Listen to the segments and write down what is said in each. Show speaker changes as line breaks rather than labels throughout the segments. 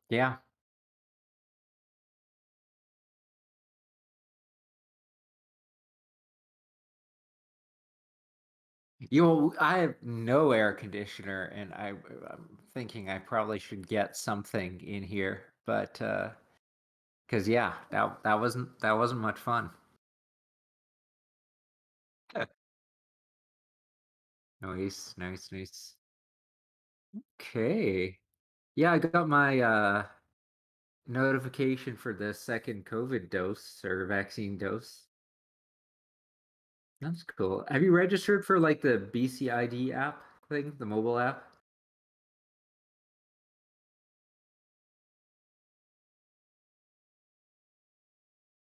Yeah. I have no air conditioner, and I'm thinking I probably should get something in here, but because yeah, that wasn't much fun. Nice, nice, nice. Okay. Yeah, I got my notification for the second COVID dose or vaccine dose. That's cool. Have you registered for like the BCID app thing, the mobile app?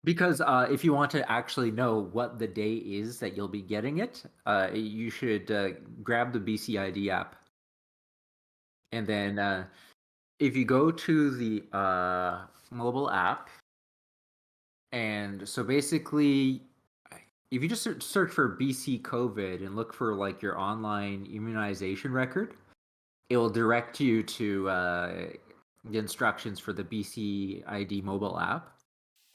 Because if you want to actually know what the day is that you'll be getting it, you should grab the BCID app. And then if you go to the mobile app, and so basically, if you just search for BC COVID and look for like your online immunization record, it will direct you to the instructions for the BCID mobile app.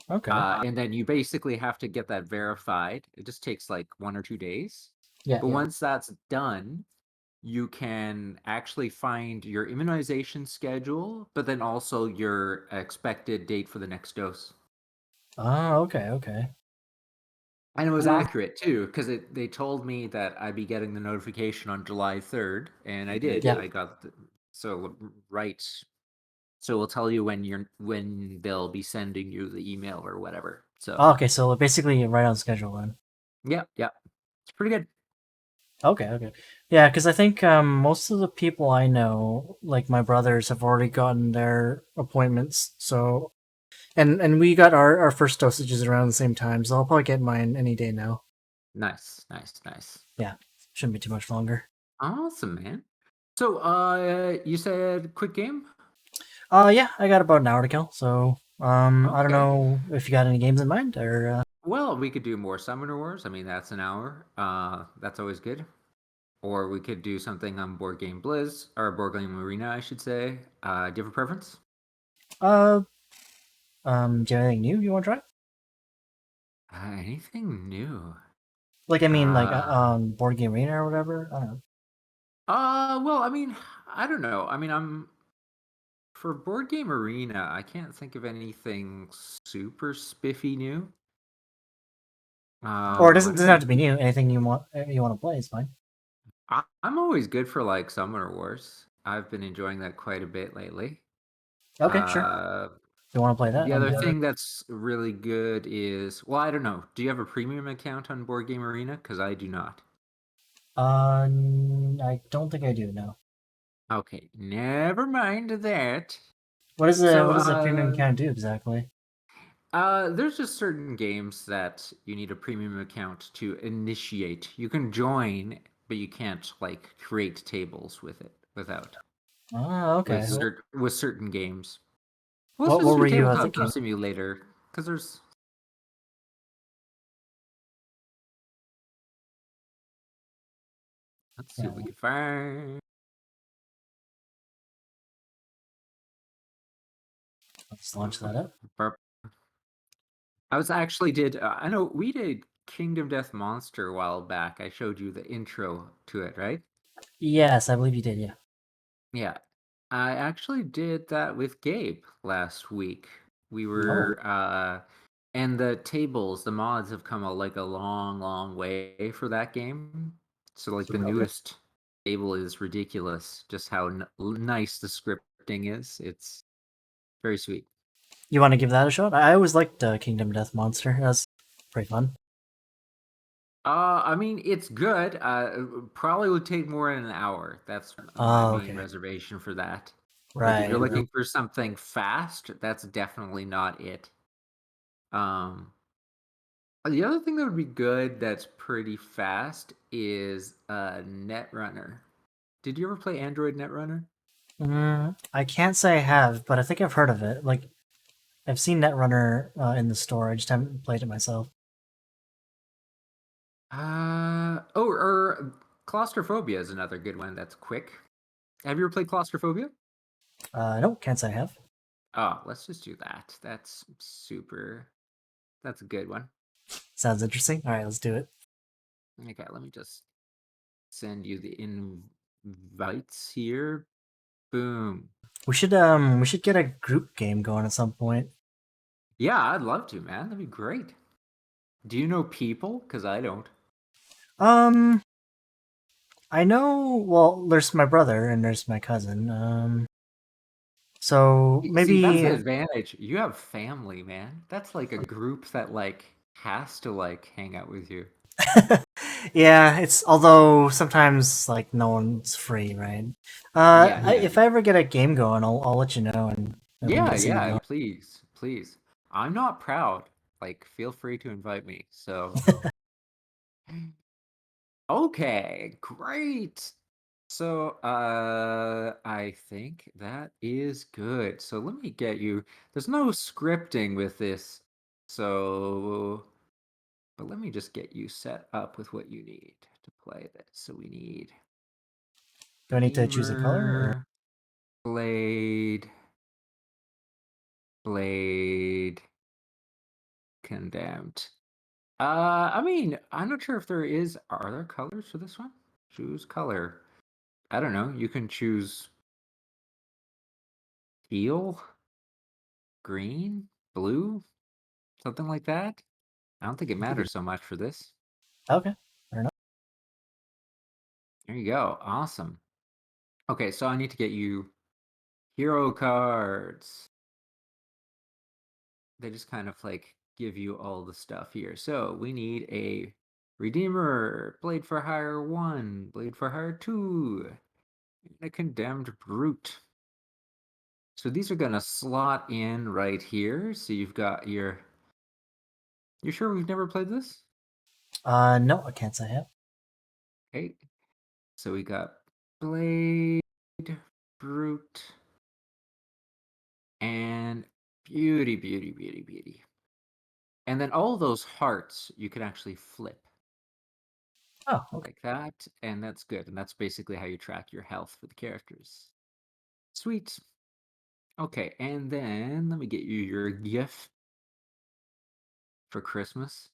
Okay.
And then you basically have to get that verified. It just takes like 1 or 2 days.
Yeah,
But
yeah.
once that's done, you can actually find your immunization schedule, but then also your expected date for the next dose.
Ah, okay, okay.
And it was accurate too, because they told me that I'd be getting the notification on July 3rd, and I did.
Yeah.
I got so right. So it'll tell you when they'll be sending you the email or whatever. So
Oh, okay, so basically right on schedule then.
yeah, yeah, it's pretty good.
Okay, okay. Yeah, because I think most of the people I know, like my brothers, have already gotten their appointments. So, and we got our first dosages around the same time, so I'll probably get mine any day now.
Nice, nice, nice.
Yeah, shouldn't be too much longer.
Awesome, man. So, you said quick game?
Yeah, I got about an hour to kill. So, I don't
Okay.
know if you got any games in mind or.
Well, we could do more Summoner Wars. I mean, that's an hour. That's always good. Or we could do something on Board Game Blizz, or Board Game Arena, I should say. Do you have a preference?
Uh, do you have anything new you want to try?
Anything new?
Like, I mean, like,
Uh,
board game arena or whatever. I don't know.
well, I mean, I don't know. I mean, for Board Game Arena, I can't think of anything super spiffy new.
Or it
I
doesn't
don't
have
know.
to be new. Anything you want to play is fine.
I'm always good for like Summoner Wars. I've been enjoying that quite a bit lately.
Okay, sure.
Uh,
If you want to play that,
the
I'm
other
down.
thing that's really good is, well, I don't know. Do you have a premium account on Board Game Arena? Because I do not.
I don't think I do. No.
Okay, never mind that.
What is the
So,
what does the premium account do exactly?
there's just certain games that you need a premium account to initiate. You can join, but you can't like create tables with it without
Ah,
with
okay.
certain games. Well, let's
What
just do
were you
Tabletop
thinking?
Simulator because there's. Let's see
Yeah,
what we can find.
let's launch that up.
I was actually did. I know we did Kingdom Death Monster a while back. I showed you the intro to it, right?
Yes, I believe you did. Yeah.
Yeah. I actually did that with Gabe last week. We
Oh,
were and the tables, the mods have come like a long, long way for that game. So like the
okay.
newest table is ridiculous. Just how nice the scripting is. It's very sweet.
You want to give that a shot? I always liked Kingdom Death Monster. That's pretty fun.
I mean, it's good. Probably would take more than an hour. That's my
Oh,
main
okay.
reservation for that. Like, if
Right,
you're
right.
looking for something fast, that's definitely not it. Um, the other thing that would be good that's pretty fast is Netrunner. Did you ever play Android Netrunner?
I can't say I have, but I think I've heard of it. Like, I've seen Netrunner in the store. I just haven't played it myself.
Or Claustrophobia is another good one that's quick. Have you ever played Claustrophobia?
No, can't say I have.
Oh, let's just do that. That's super. That's a good one.
Sounds interesting. All right, let's do it.
Okay, let me just send you the invites here. Boom.
We should get a group game going at some point.
Yeah, I'd love to, man. That'd be great. Do you know people? Because I don't.
Um, I know. Well, there's my brother and there's my cousin. So
See, that's the
maybe.
advantage. You have family, man. That's like a group that like has to like hang out with you.
Yeah, it's although sometimes like no one's free, right?
Yeah, yeah.
If I ever get a game going, I'll let you know and we can
Yeah,
get something
yeah,
going.
please, please. I'm not proud. Like, feel free to invite me. So, okay, great. So, I think that is good. So let me get you. There's no scripting with this. So, but let me just get you set up with what you need to play this. So we need
Do I need to choose a color? Or...
Redeemer, Blade, Blade, Condemned. I mean, I'm not sure if there is. Are there colors for this one? Choose color. I don't know. You can choose teal, green, blue, something like that. I don't think it
We could do.
matters so much for this.
Okay, fair enough.
There you go. Awesome. Okay, so I need to get you hero cards. They just kind of like give you all the stuff here. So we need a Redeemer, Blade for Hire 1, Blade for Hire 2, and a Condemned Brute. So these are going to slot in right here. So you've got your. You sure we've never played this?
No, I can't say it.
Okay. So we got Blade, Brute, and Beauty, Beauty, Beauty, Beauty. And then all those hearts you can actually flip
Oh, okay.
like that. And that's good. And that's basically how you track your health for the characters. Sweet. Okay. And then let me get you your gift for Christmas.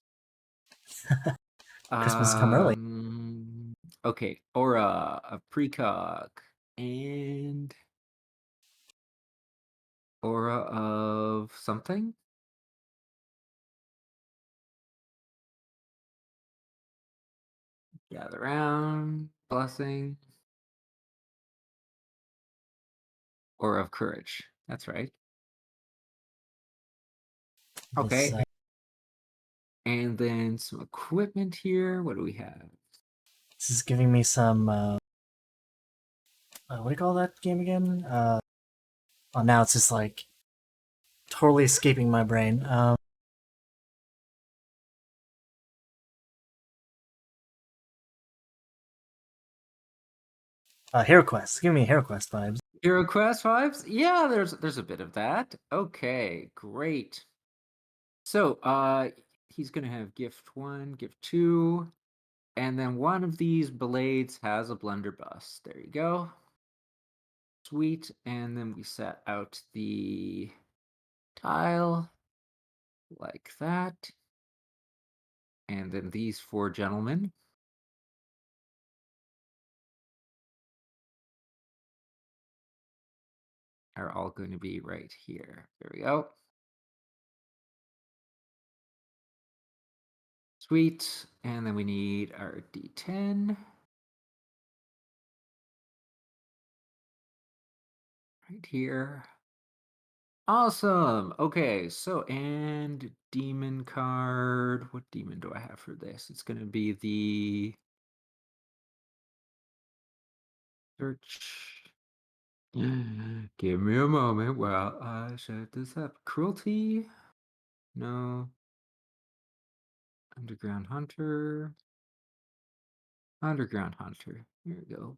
Christmas come early.
Um. Okay. Aura, a precog, and aura of something. Gather round, blessing, aura of courage. That's right.
This
Okay. And then some equipment here. What do we have?
this is giving me some. What do you call that game again? Oh, now it's just like totally escaping my brain. Hero Quest. Give me Hero Quest vibes.
Hero Quest vibes? Yeah, there's a bit of that. Okay, great. So he's gonna have gift 1, gift 2, and then one of these blades has a blunderbuss. There you go. Sweet. And then we set out the tile like that. And then these 4 gentlemen are all going to be right here. There we go. Sweet. And then we need our D10 right here. Awesome. Okay, so and demon card. What demon do I have for this? It's going to be the search. Give me a moment while I set this up. Cruelty? No. Underground Hunter. Underground Hunter. Here we go.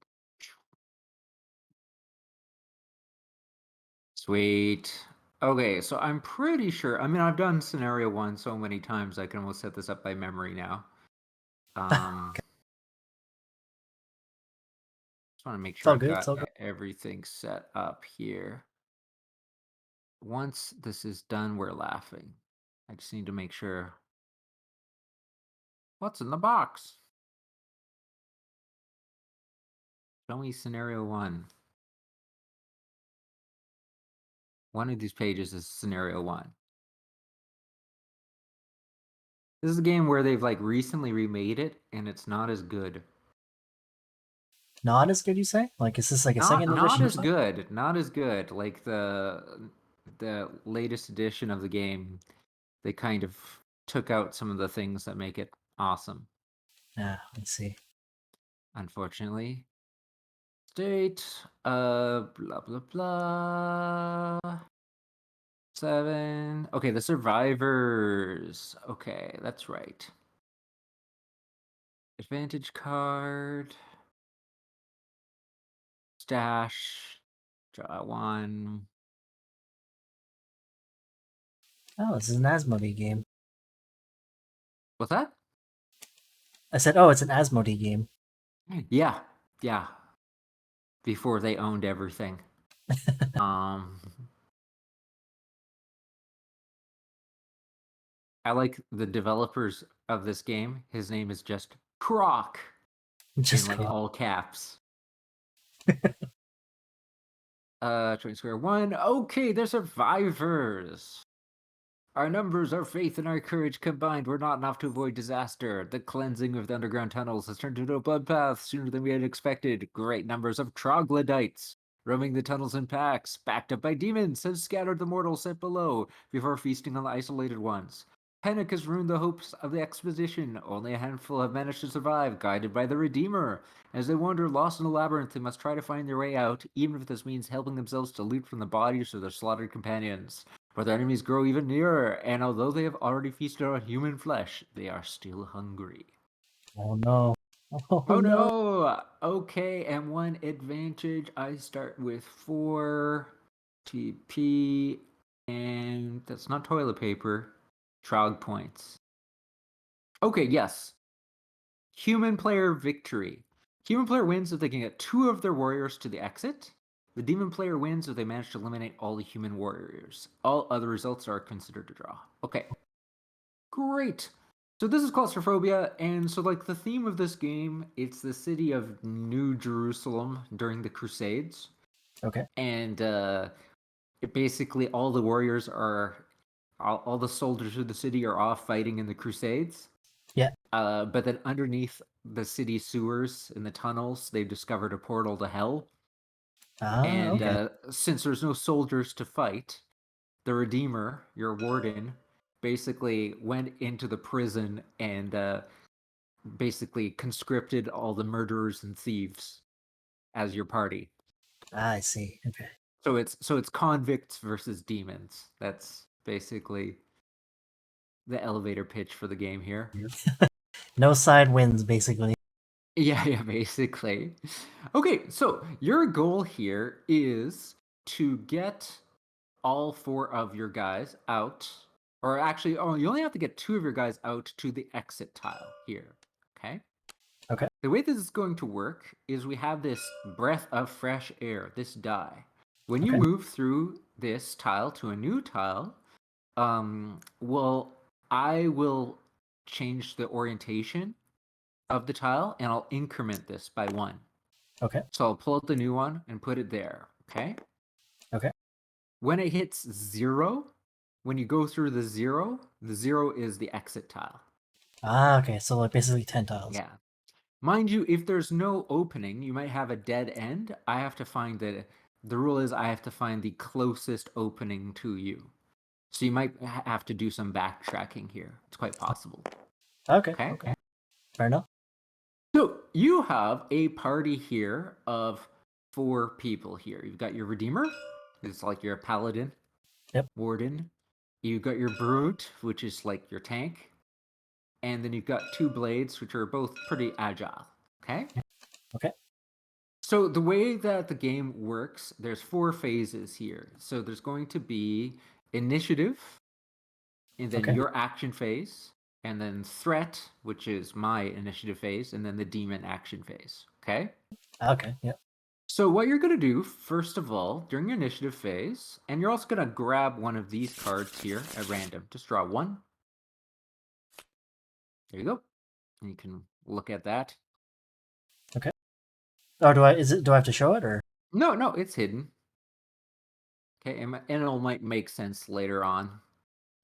Sweet. Okay, so I'm pretty sure. I mean, I've done scenario 1 so many times I can almost set this up by memory now. Um, just want to make
It's
sure
all
I've
good. It's
got
all good.
everything set up here. once this is done, we're laughing. I just need to make sure. What's in the box? Show me scenario 1. One of these pages is scenario 1. This is a game where they've like recently remade it, and it's not as good.
Not as good, you say? Like, is this like a second
Not
edition or
as
something?
good. Not as good. Like the latest edition of the game, they kind of took out some of the things that make it awesome.
Yeah, let's see.
Unfortunately. State, blah blah blah. 7. Okay, the survivors. Okay, that's right. Advantage card. Stash. Draw 1.
Oh, this is an Asmodee game.
What's that?
I said, oh, it's an Asmodee game.
Yeah, yeah. Before they owned everything. um, I like the developers of this game. His name is just Croc in
Just
like
cool.
all caps. Train Square 1. Okay, they're survivors. Our numbers, our faith, and our courage combined were not enough to avoid disaster. The cleansing of the underground tunnels has turned into a bloodbath sooner than we had expected. Great numbers of troglodytes, roaming the tunnels in packs, backed up by demons, have scattered the mortals set below before feasting on the isolated ones. Panic has ruined the hopes of the expedition. Only a handful have managed to survive, guided by the Redeemer. As they wander lost in a labyrinth, they must try to find their way out, even if this means helping themselves to loot from the bodies of their slaughtered companions. But their enemies grow even nearer, and although they have already feasted on human flesh, they are still hungry.
Oh no. Oh
Oh
no.
no! Okay, and one advantage. I start with 4 TP, and that's not toilet paper. Trog points. Okay, yes. Human player victory. Human player wins if they can get 2 of their warriors to the exit. The demon player wins if they manage to eliminate all the human warriors. All other results are considered a draw. Okay. Great. So this is Claustrophobia, and so like the theme of this game, it's the city of New Jerusalem during the Crusades.
Okay.
And basically all the warriors are all the soldiers of the city are off fighting in the Crusades.
Yeah.
But then underneath the city sewers in the tunnels, they've discovered a portal to hell.
Ah,
And
okay.
since there's no soldiers to fight, the Redeemer, your warden, basically went into the prison and basically conscripted all the murderers and thieves as your party.
Ah, I see. Okay.
So it's convicts versus demons. That's basically the elevator pitch for the game here.
No side wins, basically.
Yeah, basically. Okay, so your goal here is to get all 4 of your guys out, or actually, you only have to get 2 of your guys out to the exit tile here. Okay.
Okay.
The way this is going to work is we have this breath of fresh air, this die. When you
Okay.
move through this tile to a new tile, well, I will change the orientation of the tile and I'll increment this by 1.
Okay.
So I'll pull out the new one and put it there. Okay.
Okay.
When it hits 0, when you go through the 0 is the exit tile.
Ah, okay. So like basically 10 tiles.
Yeah. Mind you, if there's no opening, you might have a dead end. I have to find the rule is I have to find the closest opening to you. So you might have to do some backtracking here. It's quite possible.
Okay.
Okay.
Okay. Fair enough.
So you have a party here of 4 people here. You've got your Redeemer. It's like your Paladin.
Yep.
Warden. You've got your Brute, which is like your tank. And then you've got 2 Blades, which are both pretty agile. Okay?
Okay.
So the way that the game works, there's 4 phases here. So there's going to be initiative, and then
Okay.
your action phase, and then threat, which is my initiative phase, and then the demon action phase. Okay?
Okay. Yep.
So what you're going to do, first of all, during your initiative phase, and you're also going to grab one of these cards here at random. Just draw one. There you go. And you can look at that.
Okay. Oh, do I have to show it or?
No, it's hidden. Okay, and it'll might make sense later on.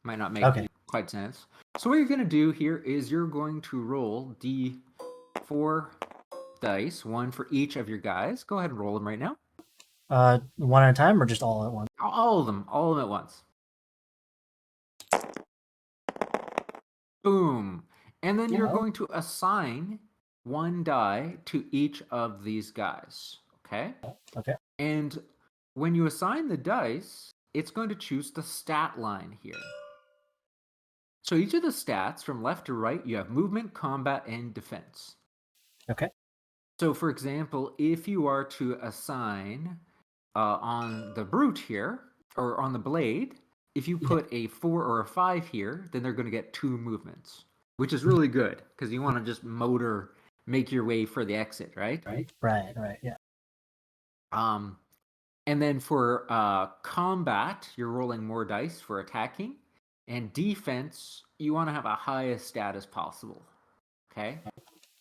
Might not make
Okay.
quite sense. So what you're going to do here is you're going to roll D4 dice, one for each of your guys. Go ahead and roll them right now.
One at a time or just all at once?
All of them at once. Boom. And then you're going to assign one die to each of these guys. Okay?
Okay.
And when you assign the dice, it's going to choose the stat line here. So each of the stats from left to right, you have movement, combat, and defense.
Okay.
So for example, if you are to assign on the brute here, or on the blade, if you put a 4 or a 5 here, then they're going to get 2 movements, which is really good because you want to just motor, make your way for the exit, right?
Right, yeah.
And then for combat, you're rolling more dice for attacking, and defense, you want to have a highest status possible. Okay?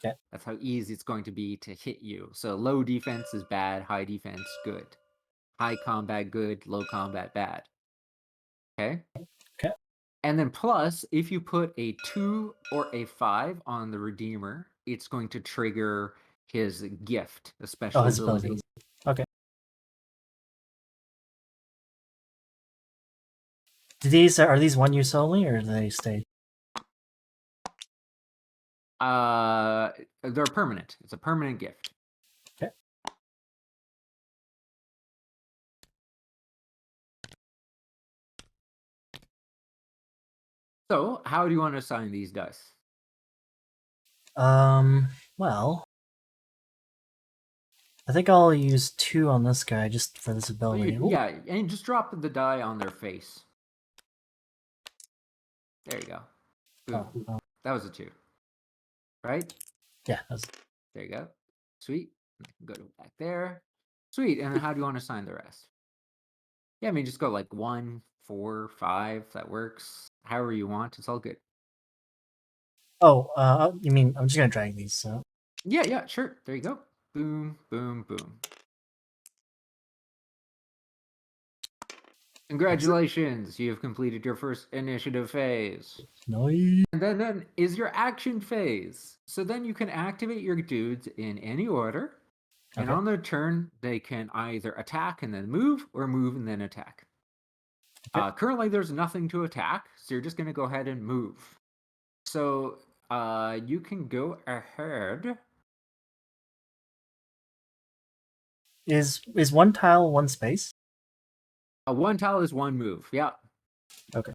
Okay.
That's how easy it's going to be to hit you. So low defense is bad, high defense good. High combat good, low combat bad. Okay?
Okay.
And then plus, if you put a 2 or a 5 on the Redeemer, it's going to trigger his gift, a special
His
ability.
abilities. Okay. Are these one use only or do they stay?
They're permanent. It's a permanent gift.
Okay.
So, how do you want to assign these dice?
Well, I think I'll use 2 on this guy just for this ability.
Yeah, and just drop the die on their face. There you go. Boom.
Oh.
That was a 2. Right?
Yeah.
There you go. Sweet. Go to back there. Sweet. And then how do you want to assign the rest? Yeah, I mean, just go like 1, 4, 5. That works. However you want. It's all good.
Oh, you mean I'm just gonna drag these? So.
Yeah, sure. There you go. Boom, boom, boom. Congratulations, you have completed your first initiative phase.
Nice.
And then is your action phase. So then you can activate your dudes in any order. And on their turn, they can either attack and then move, or move and then attack.
Okay.
Currently, there's nothing to attack, so you're just going to go ahead and move. So you can go ahead.
Is one tile one space?
One tile is one move. Yeah.
Okay.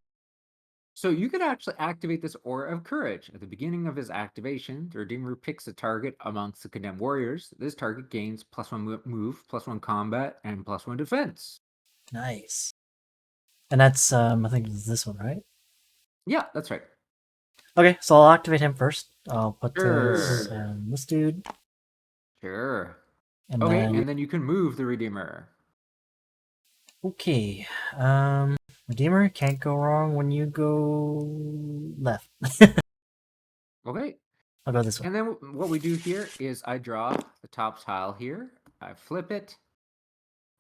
So you could actually activate this Aura of Courage. At the beginning of his activation, the Redeemer picks a target amongst the condemned warriors. This target gains +1 move, +1 combat, and +1 defense.
Nice. And that's I think it's this one, right?
Yeah, that's right.
Okay, so I'll activate him first. I'll put this
Sure.
this dude.
Sure.
And
Okay,
then
and then you can move the Redeemer.
okay. Redeemer can't go wrong when you go left.
Okay.
I'll go this way.
And then what we do here is I draw the top tile here. I flip it.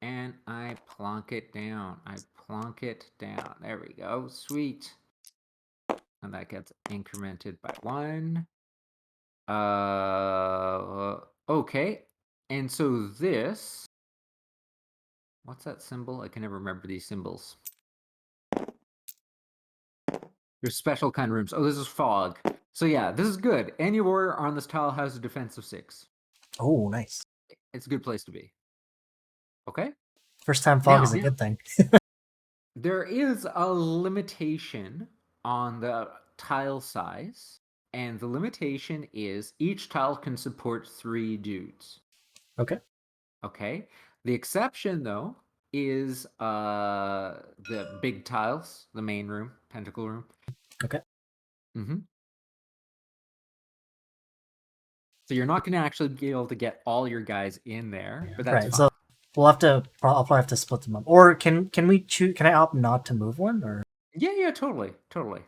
And I plonk it down. I plonk it down. There we go. Sweet. And that gets incremented by 1. Okay. And so this, what's that symbol? I can never remember these symbols. There's special kind of rooms. Oh, this is fog. So yeah, this is good. Any warrior on this tile has a defense of 6.
Oh, nice.
It's a good place to be. Okay.
First time fog is a good thing.
There is a limitation on the tile size, and the limitation is each tile can support 3 dudes.
Okay.
Okay. The exception, though, is the big tiles, the main room, pentacle room.
Okay.
So you're not going to actually be able to get all your guys in there, but that's
Right.
fine.
I'll probably have to split them up. Or can we choose? Can I opt not to move one? Or
Yeah, totally, totally.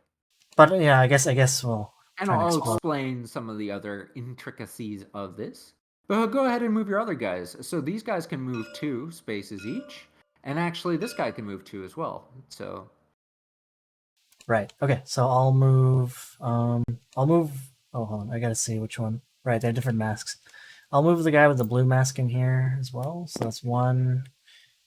but yeah, I guess we'll
And
try and
I'll
explore.
explain some of the other intricacies of this. But go ahead and move your other guys. So these guys can move 2 spaces each, and actually this guy can move 2 as well. So
Right. Okay. So I'll move. I'll move. Oh, hold on. I gotta see which one. Right. They have different masks. I'll move the guy with the blue mask in here as well. So that's one,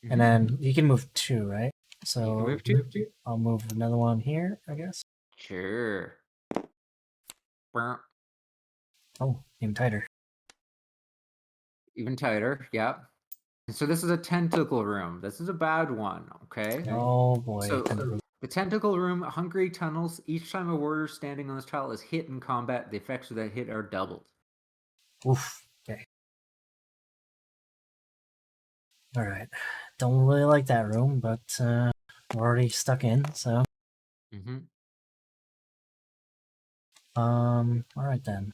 and
mhm.
then you can move two, right?
You can
So
move 2.
I'll move another one here, I guess.
Sure. Brr.
Oh, even tighter.
Even tighter. Yeah. So this is a tentacle room. This is a bad one. Okay.
Oh boy.
So the tentacle room, hungry tunnels. Each time a warrior standing on this tile is hit in combat, the effects of that hit are doubled.
Oof. Okay. All right. Don't really like that room, but we're already stuck in. So
Mm-hmm.
all right then.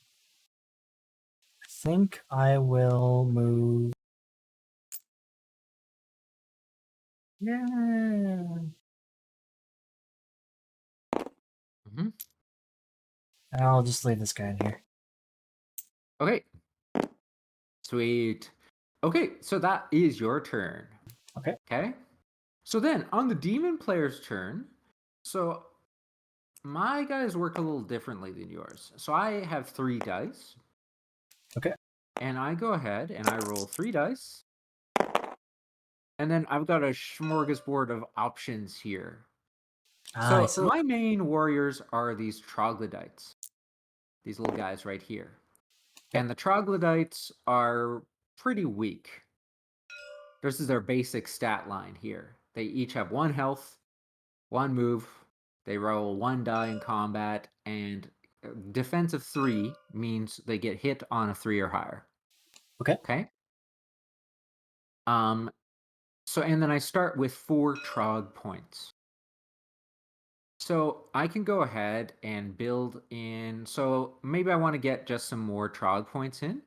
I think I will move. Yeah.
Mm-hmm.
I'll just leave this guy in here.
Okay. Sweet. Okay, so that is your turn.
Okay.
Okay. So then on the demon player's turn, so my guys work a little differently than yours. So I have 3 dice,
Okay.
and I go ahead and I roll 3 dice, and then I've got a smorgasbord of options here.
Ah, I
So
see.
my main warriors are these troglodytes, these little guys right here.
Okay.
And the troglodytes are pretty weak. This is their basic stat line here. They each have 1 health, 1 move. They roll 1 die in combat, and defense of 3 means they get hit on a 3 or higher.
Okay.
Okay. Um. So and then I start with 4 trog points. So I can go ahead and build in. So maybe I want to get just some more trog points in.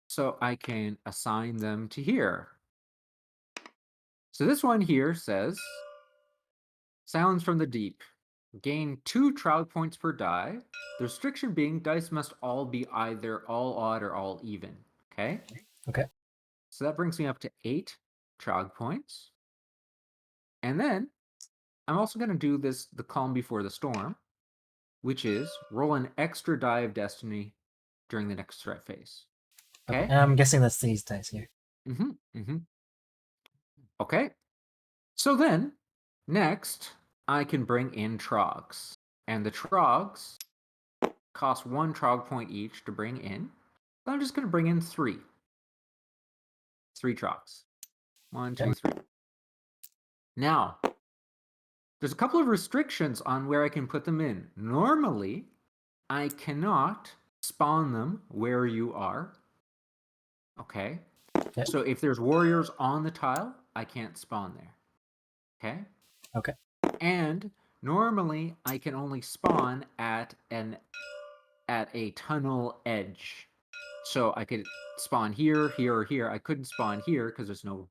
So I can assign them to here. So this one here says Sounds from the Deep. Gain 2 trog points per die. The restriction being dice must all be either all odd or all even. Okay?
Okay.
So that brings me up to 8 trog points. And then I'm also going to do this the calm before the storm, which is roll an extra die of destiny during the next threat phase.
Okay.
Okay?
And I'm guessing that's these dice here.
Mm-hmm. Mm-hmm. Okay. So then, next, I can bring in trogs. And the trogs cost 1 trog point each to bring in. I'm just going to bring in 3. 3 trogs. 1,
Okay.
2, 3. Now, there's a couple of restrictions on where I can put them in. Normally, I cannot spawn them where you are. Okay?
Okay.
So if there's warriors on the tile, I can't spawn there. Okay?
Okay.
And normally I can only spawn at a tunnel edge. So I could spawn here, here, or here. I couldn't spawn here because there's no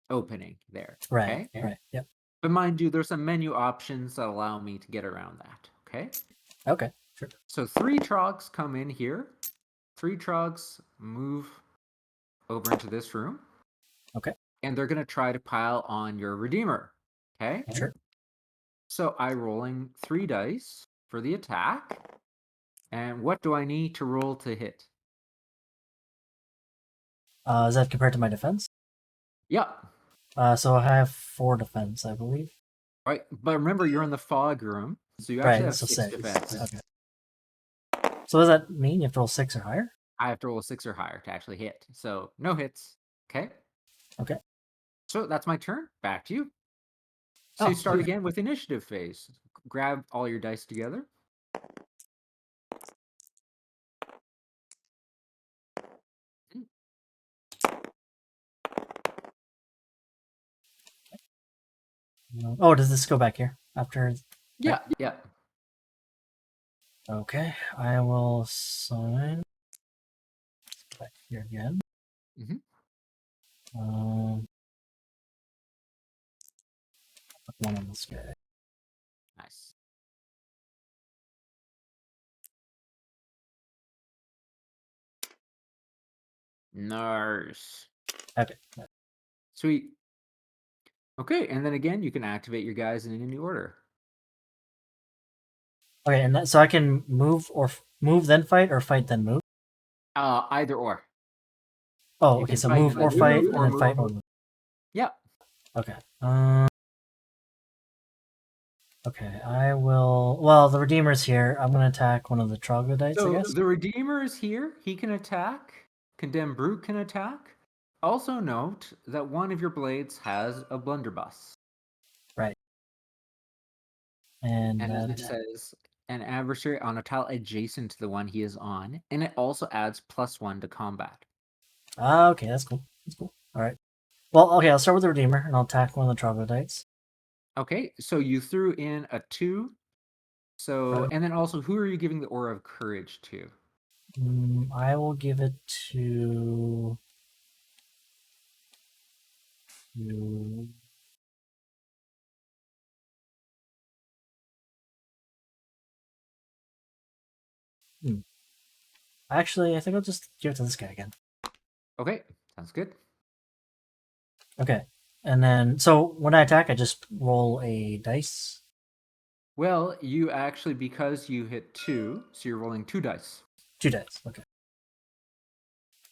opening there.
Right.
Okay?
Right. Yep.
But mind you, there's some menu options that allow me to get around that. Okay?
Okay. Sure.
So 3 trogs come in here. 3 trogs move over into this room.
Okay.
And they're going to try to pile on your Redeemer. Okay?
Sure.
So I rolling 3 dice for the attack. And what do I need to roll to hit?
Is that compared to my defense?
Yep.
So I have 4 defense, I believe.
Right. But remember, you're in the fog room. So you actually
Right.
have
So
6
6.
defense.
Okay. So does that mean you have to roll 6 or higher?
I have to roll a 6 or higher to actually hit. So no hits. Okay.
Okay.
So that's my turn. Back to you. So you
Oh.
start
Okay.
again with initiative phase. Grab all your dice together.
Oh, does this go back here after?
Yeah. Yeah.
Okay. I will sign back here again.
Mm-hmm.
Put one on this guy.
Nice. Nice.
Okay.
Sweet. Okay, and then again, you can activate your guys in any order.
Okay, and so I can move or move then fight, or fight then move.
Either or.
Oh,
You
okay.
can
So
fight
move
and then
or fight,
move,
and
or
then
move.
fight or move.
Yeah.
Okay. Okay. I will. Well, the Redeemer's here. I'm gonna attack one of the troglodytes, I
So
guess.
the Redeemer is here. He can attack. Condemned Brute can attack. Also note that one of your blades has a blunderbuss.
Right. And
And
that.
it says an adversary on a tile adjacent to the one he is on, and it also adds +1 to combat.
Okay, that's cool. That's cool. All right. Well, okay. I'll start with the Redeemer, and I'll attack one of the troglodytes.
Okay, so you threw in a 2. So,
Right.
and then also, who are you giving the Aura of Courage to?
I will give it to. to hmm. Actually, I think I'll just give it to this guy again.
Okay, sounds good.
Okay. And then, so when I attack, I just roll a dice.
Well, you actually, because you hit 2, so you're rolling 2 dice.
2 dice. Okay.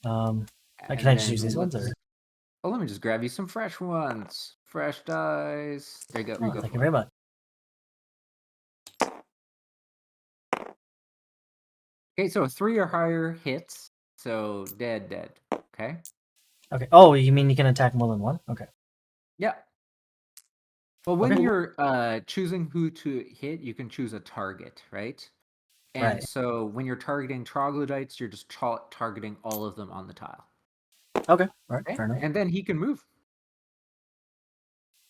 Can
And
I just use
then
these ones, or?
let me just grab you some fresh ones. Fresh dice. There you go.
Oh,
You go
thank you
for it.
very much.
Okay, so 3 or higher hits. So dead. Okay.
Okay. Oh, you mean you can attack more than one? Okay.
Yeah. Well, when
Okay.
you're choosing who to hit, you can choose a target, right? And
Right.
so when you're targeting troglodytes, you're just targeting all of them on the tile.
Okay. All right.
Okay.
Fair enough.
And then he can move.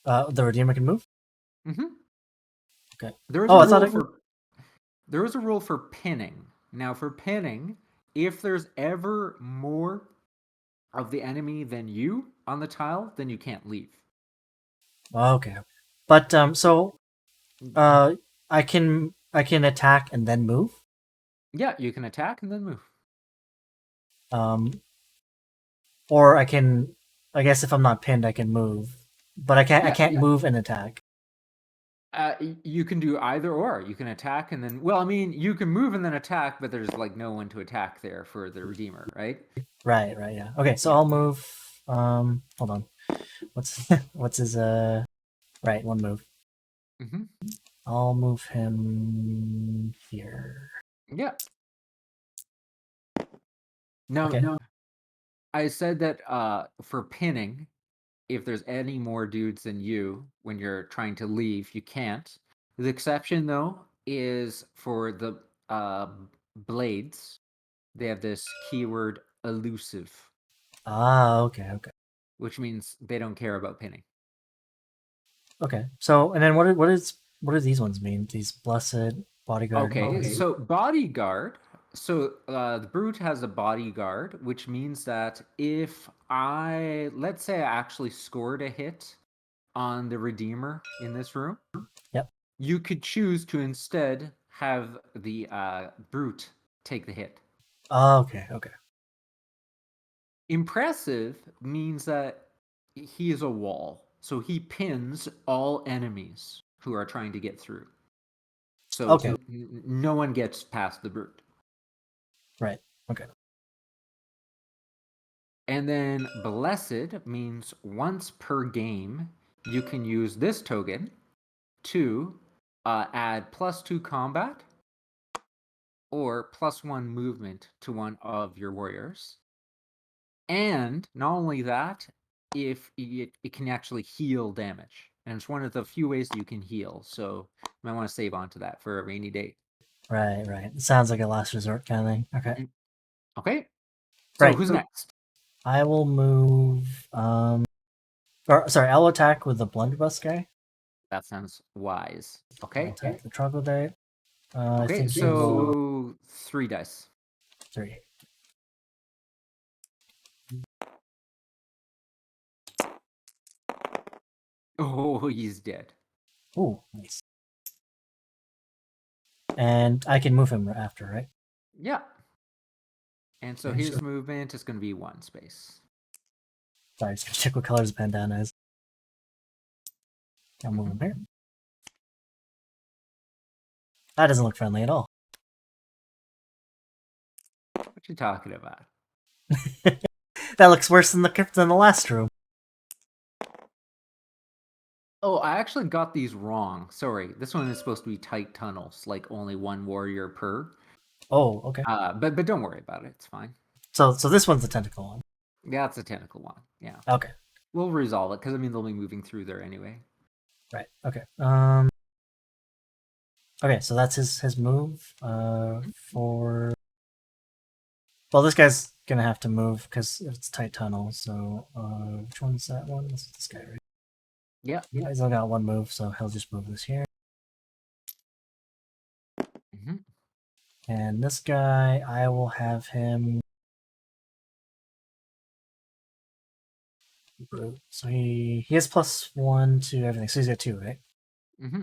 The Redeemer can move.
Mm-hmm.
Okay.
There is
Oh,
a
I thought
rule
it.
for there is a rule for pinning. Now, for pinning, if there's ever more of the enemy than you on the tile, then you can't leave.
Okay. But so uh, I can attack and then move.
Yeah, you can attack and then move.
Um, or I can. I guess if I'm not pinned, I can move. But I can't. I
Yeah,
can't move and attack.
you can do either or. You can attack and then, well, I mean, you can move and then attack, but there's like no one to attack there for the Redeemer, right?
Right. Right. Yeah. Okay. So
Yeah.
I'll move. Hold on. What's what's his Right. One move.
Mm-hmm.
I'll move him here.
Yeah. No,
Okay.
I said that for pinning, if there's any more dudes than you when you're trying to leave, you can't. The exception, though, is for the blades. They have this keyword elusive,
Okay. Okay.
which means they don't care about pinning.
Okay. So, and then what do these ones mean? These blessed bodyguard.
Okay, so bodyguard. So the brute has a bodyguard, which means that if let's say I actually scored a hit on the Redeemer in this room,
Yep.
you could choose to instead have the brute take the hit.
Okay. Okay.
Impressive means that he is a wall, so he pins all enemies who are trying to get through. So
Okay.
no one gets past the brute.
Right. Okay.
And then blessed means once per game, you can use this token to add +2 combat or +1 movement to one of your warriors. And not only that, if it can actually heal damage. And it's one of the few ways you can heal. So you might want to save onto that for a rainy day.
Right. Right. It sounds like a last resort kind of thing. Okay.
Okay. So
Right.
who's next?
I will move. Or sorry, I'll attack with the blunderbuss guy.
That sounds wise.
I'll
Okay.
attack the troglodyte. I
Okay,
think he's
so 3 dice.
3.
Oh, he's dead.
Ooh, nice. And I can move him after, right?
Yeah. And so
Okay,
his movement is going to be 1 space.
sorry, just gonna check what color his bandana is. I'll move him here. That doesn't look friendly at all.
What you talking about?
That looks worse than the last room.
Oh, I actually got these wrong. Sorry. This one is supposed to be tight tunnels, like only one warrior per.
Oh, okay.
But don't worry about it. It's fine.
So this one's the tentacle one.
Yeah, it's a tentacle one. Yeah.
Okay.
We'll resolve it because I mean they'll be moving through there anyway.
Right. Okay. Okay, so that's his move. For well, this guy's gonna have to move because it's tight tunnel. So which one's that one? This guy, right?
Yeah.
Yeah, he's only got one move, so he'll just move this here.
Mm-hmm.
And this guy, I will have him. So he has +1 to everything. So he's got 2, right?
Mm-hmm.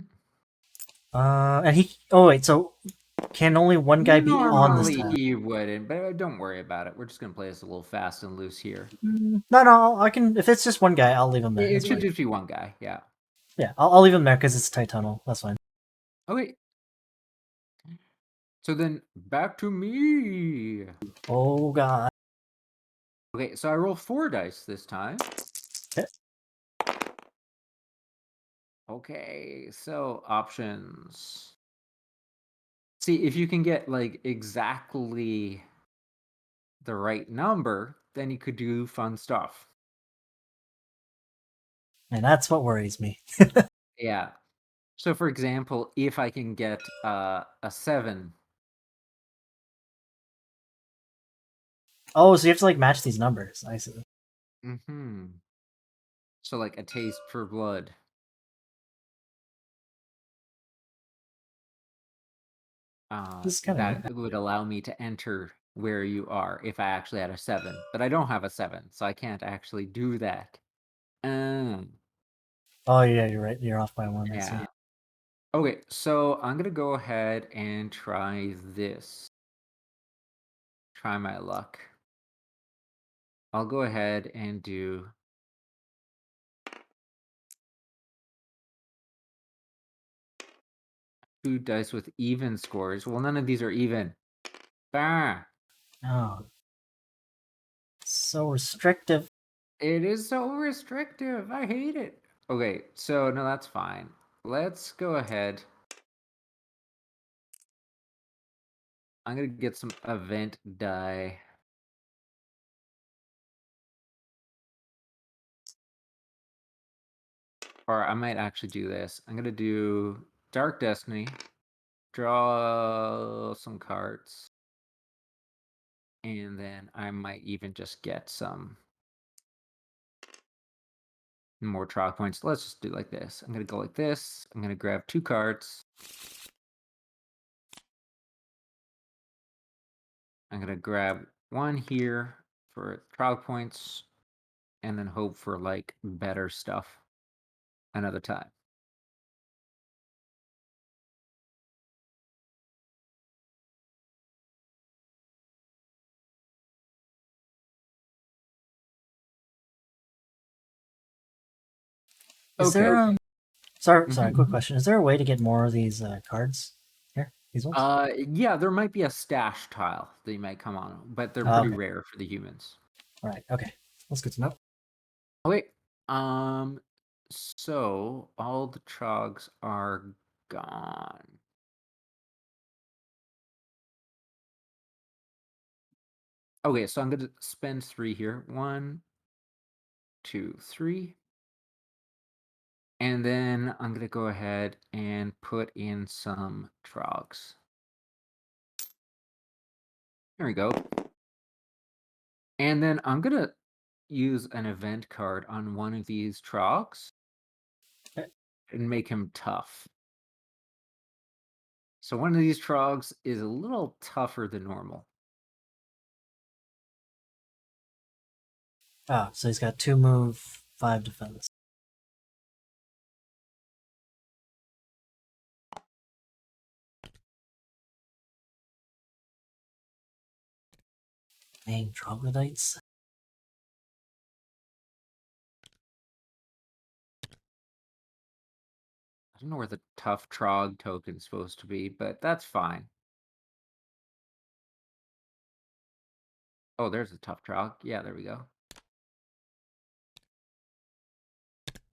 And he. Oh wait, so can only one guy be on this
Normally
tile?
he wouldn't, but don't worry about it. We're just gonna play this a little fast and loose here.
No, I can. If it's just one guy, I'll leave him there.
It
That's
should
fine.
just be one guy. Yeah.
Yeah, I'll leave him there because it's a tight tunnel. That's fine.
Okay. So then back to me.
Oh god.
Okay, so I roll 4 dice this time.
Okay.
Okay, so options. See, if you can get like exactly the right number, then you could do fun stuff.
And that's what worries me.
Yeah. So for example, if I can get a 7.
Oh, so you have to like match these numbers. I see.
Mm-hmm. So like a taste for blood.
This is kind of neat.
That would allow me to enter where you are if I actually had a 7. But I don't have a 7, so I can't actually do that. Um,
Oh yeah, you're right. You're off by 1. I see.
yeah. Okay, so I'm gonna go ahead and try this. Try my luck. I'll go ahead and do 2 dice with even scores. Well, none of these are even. Bah!
Oh, so restrictive.
It is so restrictive. I hate it. Okay, so no, that's fine. Let's go ahead. I'm gonna get some event die. Or I might actually do this. I'm gonna do Dark Destiny, draw some cards, and then I might even just get some more trial points. Let's just do like this. I'm gonna go like this. I'm gonna grab 2 cards. I'm gonna grab 1 here for trial points, and then hope for like better stuff another time.
Is there
Okay.
sorry, quick
Mhm.
question. Is there a way to get more of these cards here? These ones?
Yeah, there might be a stash tile that you might come on, but they're
Oh,
pretty
okay.
rare for the humans.
All right. Okay. That's good to know.
Okay. Um, so all the trogs are gone. Okay, so I'm gonna spend 3 here. 1, 2, 3. And then I'm gonna go ahead and put in some trogs. There we go. And then I'm gonna use an event card on one of these trogs
Okay.
and make him tough. So one of these trogs is a little tougher than normal.
Ah, so he's got 2 move, 5 defense. Dang, troglodytes.
I don't know where the tough trog token's supposed to be, but that's fine. Oh, there's a tough trog. Yeah, there we go.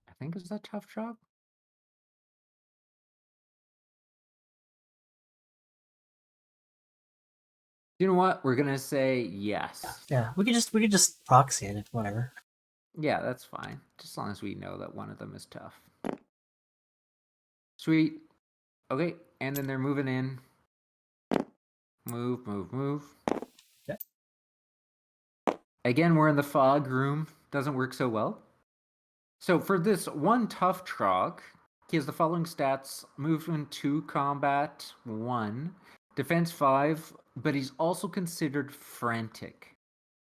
I think it's that tough trog. You know what? We're gonna say yes.
Yeah, we could just proxy it, whatever.
Yeah, that's fine. Just as long as we know that one of them is tough. Sweet. Okay, and then they're moving in. Move, move, move.
Yeah.
Again, we're in the fog room. Doesn't work so well. So for this one tough trog, he has the following stats: movement 2, combat 1, defense 5, but he's also considered frantic.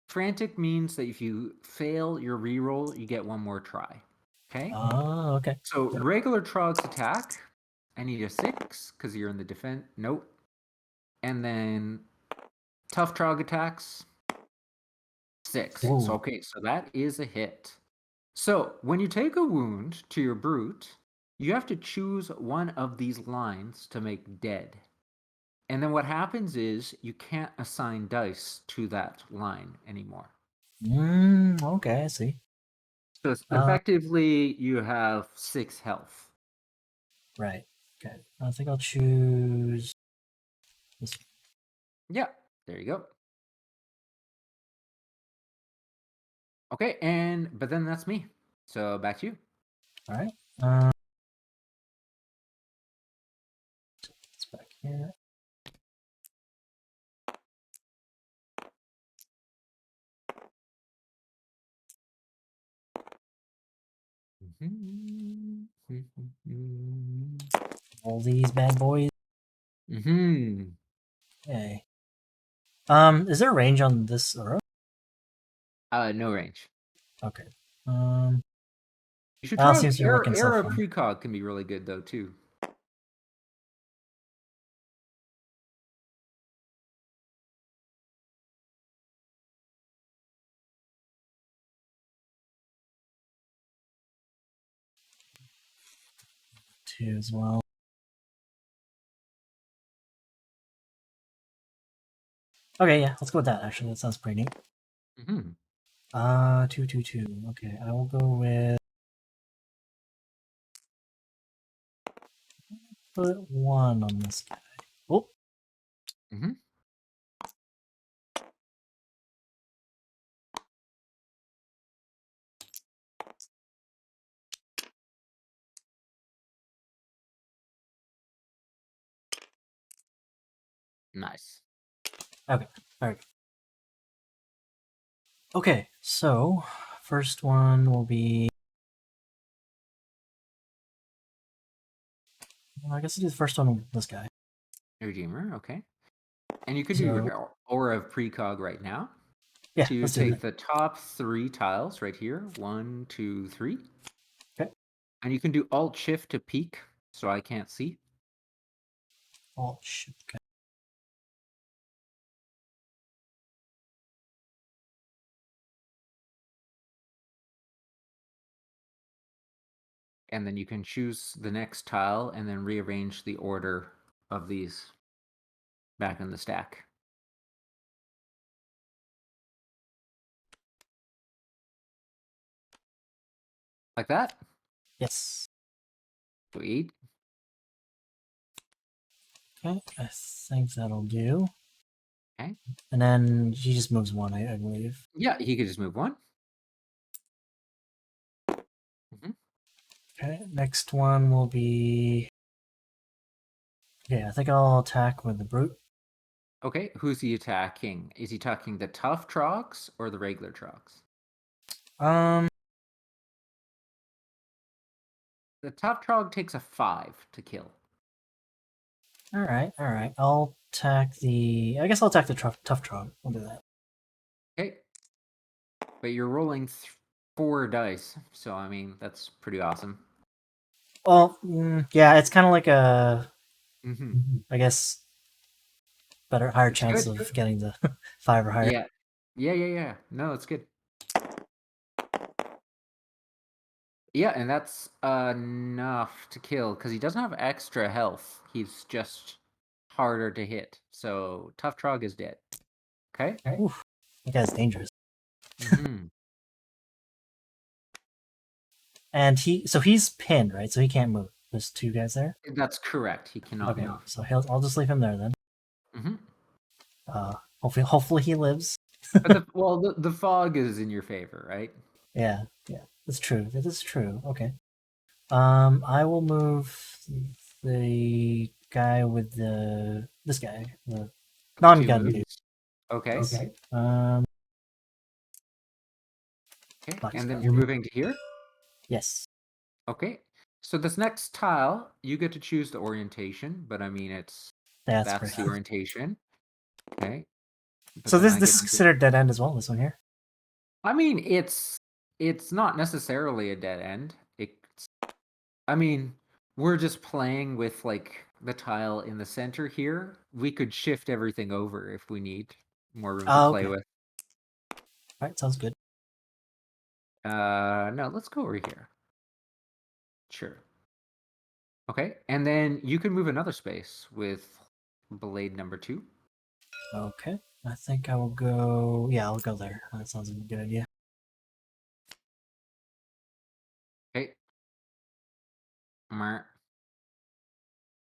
Frantic means that if you fail your reroll, you get one more try. Okay?
Oh, okay.
So regular trogs attack, I need a 6 because you're in the defense. Nope. And then tough trog attacks, 6.
Ooh.
So okay, so that is a hit. So when you take a wound to your brute, you have to choose one of these lines to make dead. And then what happens is you can't assign dice to that line anymore.
Okay, I see.
So effectively, you have 6 health.
Right. Okay. I think I'll choose this.
Yeah, there you go. Okay, but then that's me. So back to you.
All right. It's back here. All these bad boys.
Mm-hmm.
Okay. Is there a range on this arrow?
No range.
Okay.
You should
That
try
seems to be working so
Era
far.
Precog can be really good though too.
Two as well. Okay, yeah, let's go with that. Actually, that sounds pretty neat.
Mm-hmm.
2. Okay, I will go with put 1 on this guy. Oh,
Mm-hmm. Nice.
okay. All right. Okay, so first one will be. I guess I'll do the first one with this guy.
Redeemer, okay. And you could do
So
your Aura of Precog right now.
yeah,
So you
let's do
take
that.
the top 3 tiles right here. 1, 2, 3.
Okay.
And you can do Alt Shift to peek, so I can't see.
Oh shit. Okay.
And then you can choose the next tile and then rearrange the order of these back in the stack. Like that.
Yes.
Sweet.
Okay, I think that'll do.
Okay.
And then he just moves 1, I believe.
Yeah, he could just move 1. Mm-hmm.
Okay, next one will be. Okay, I think I'll attack with the brute.
Okay, who's he attacking? Is he attacking the tough trogs or the regular trogs?
Um.
The tough trog takes a 5 to kill.
All right. I'll attack the. I guess I'll attack the tough trog. I'll do that.
Okay. But you're rolling 4 dice, so I mean, that's pretty awesome.
Well, yeah, it's kind of like a.
Mm-hmm.
I guess higher
It's
chance
good.
of getting the 5 or higher.
Yeah. Yeah. No, it's good. Yeah, and that's enough to kill because he doesn't have extra health. He's just harder to hit. So Tough Trog is dead. Okay.
Oof, that guy's dangerous.
Mm-hmm.
And he's pinned, right? So he can't move. There's two guys there.
That's correct. He cannot
Okay,
move.
so I'll just leave him there then.
Mm-hmm.
Hopefully he lives.
But the fog is in your favor, right?
Yeah, that's true. That is true. Okay. I will move the guy with this guy, the
The two
non-gun dude.
moves. Okay.
Um,
Okay.
not
And then
gun
you're
dude.
moving to here.
Yes,
Okay. So this next tile, you get to choose the orientation, but I mean
that's
that's the
correct.
orientation. Okay. But
So
then
this
I
this
get
is
to
considered dead end as well. This one here.
I mean, it's not necessarily a dead end. I mean, we're just playing with like the tile in the center here. We could shift everything over if we need more room to
Oh,
play
okay.
with.
All right, sounds good.
No, let's go over here. Sure. Okay, and then you can move another space with blade number 2.
Okay, I think I will go. Yeah, I'll go there. That sounds like a good idea.
Okay. Mer.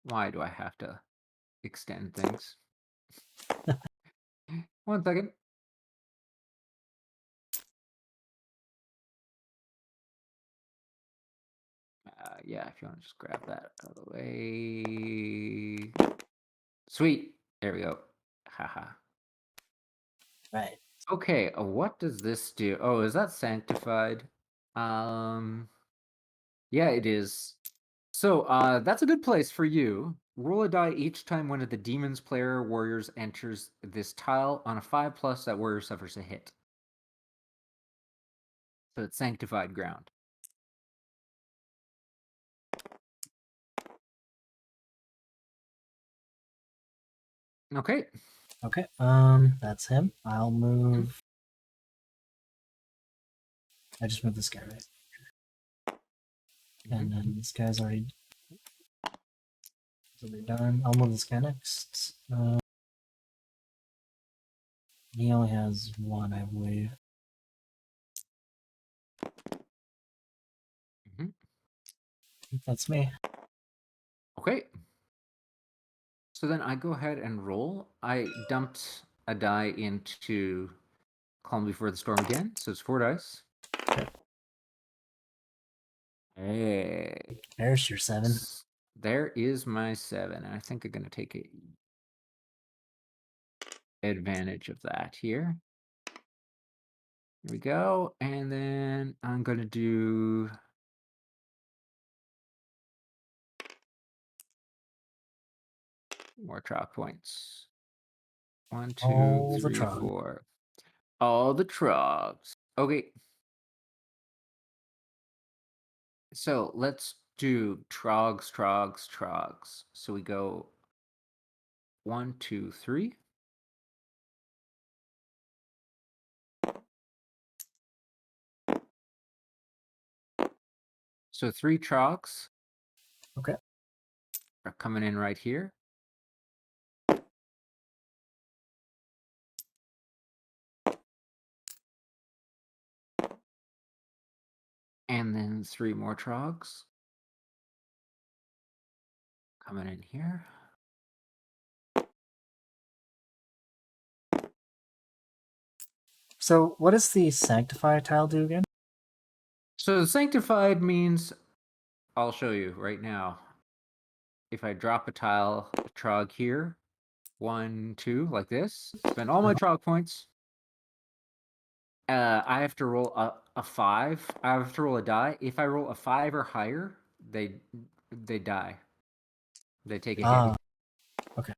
Why do I have to extend things? 1 second. Yeah, if you want to just grab that out of the way. Sweet. There we go. Haha.
Right.
Okay, what does this do? Oh, is that sanctified? Yeah, it is. So, that's a good place for you. Roll a die each time one of the demon's player warriors enters this tile. On a 5+, that warrior suffers a hit. So it's sanctified ground. Okay.
Okay. That's him. I'll move. I just moved this guy, right? And
Mm-hmm.
then this guy's already done. I'll move this guy next. He only has one, I believe.
Mm-hmm.
I think that's me.
Okay. So then I go ahead and roll. I dumped a die into Calm Before the Storm again. So it's 4 dice. Hey.
There's your 7.
There is my 7. I think I'm going to take advantage of that here. Here we go. And then I'm going to do more trog points. 1, 2,
All the
3,
Trog.
4. All the trogs. Okay. So let's do trogs. So we go 1, 2, 3. So 3 trogs
Okay.
are coming in right here. And then 3 more trogs coming in here.
So what does the Sanctify tile do again?
So sanctified means I'll show you right now. If I drop a tile, a trog here, 1, 2, like this, spend all my trog points. I have to roll a 5. I have to roll a die. If I roll a 5 or higher, they die. They take a hit.
Ah, okay.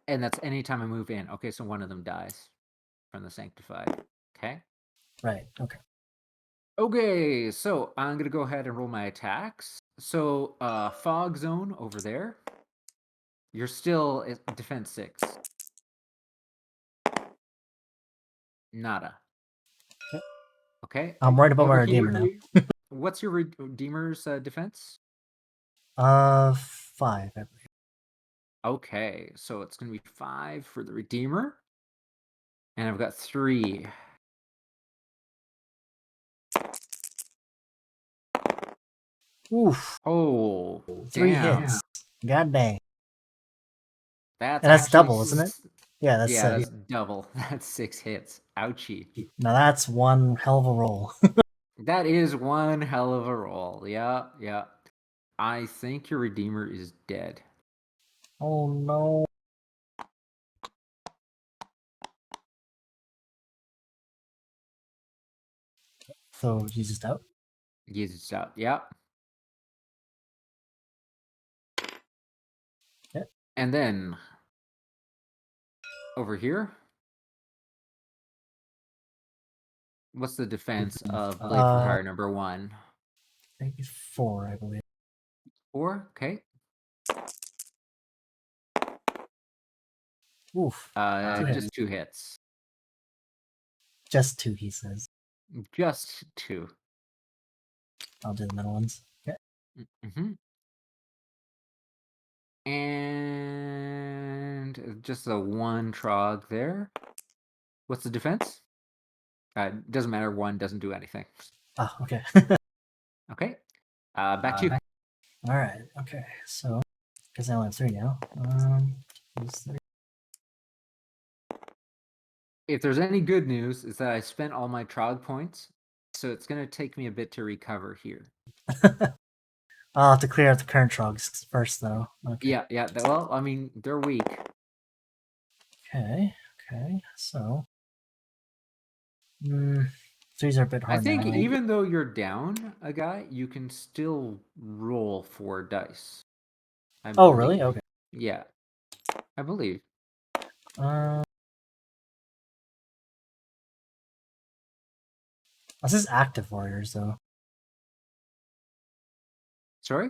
And that's anytime I move in. Okay, so one of them dies from the sanctified. Okay.
Right. Okay.
Okay, so I'm gonna go ahead and roll my attacks. So fog zone over there. You're still at defense 6. Nada.
Okay.
Okay.
I'm worried about my
Over
redeemer
here,
now.
what's your redeemer's defense?
5, I believe.
Okay, so it's gonna be 5 for the redeemer, and I've got 3.
Oof.
Oh,
3
damn.
hits. God dang.
That's
And that's
actually
double, isn't it? Yeah, that's
yeah,
6.
that's double. That's 6 hits. Ouchie.
Now that's one hell of a roll.
That is one hell of a roll. Yeah, yeah. I think your redeemer is dead.
Oh no. So he's just out.
He's out. Yeah.
Yeah.
And then over here, what's the defense of Blade for Hire number 1?
I think it's 4, I believe.
4. Okay.
Oof. 2 hits.
Just 2 hits.
Just 2, he says.
Just 2.
I'll do the middle ones. Okay.
Mm-hmm. And just a 1 trog there. What's the defense? Doesn't matter. 1 doesn't do anything.
Ah, okay.
Okay. Back to you.
Alright, okay. So, because I only have 3 now. These 3.
If there's any good news, is that I spent all my trog points, so it's going to take me a bit to recover here.
I'll have to clear out the current trogs first, though. Okay.
Yeah, yeah. Well, I mean, they're weak.
Okay, okay. So, threes are a bit
I
hard
think
now.
even though you're down a guy, you can still roll 4 dice. I
Oh,
believe.
really? Okay.
Yeah, I believe.
This is active warriors, though.
Sorry?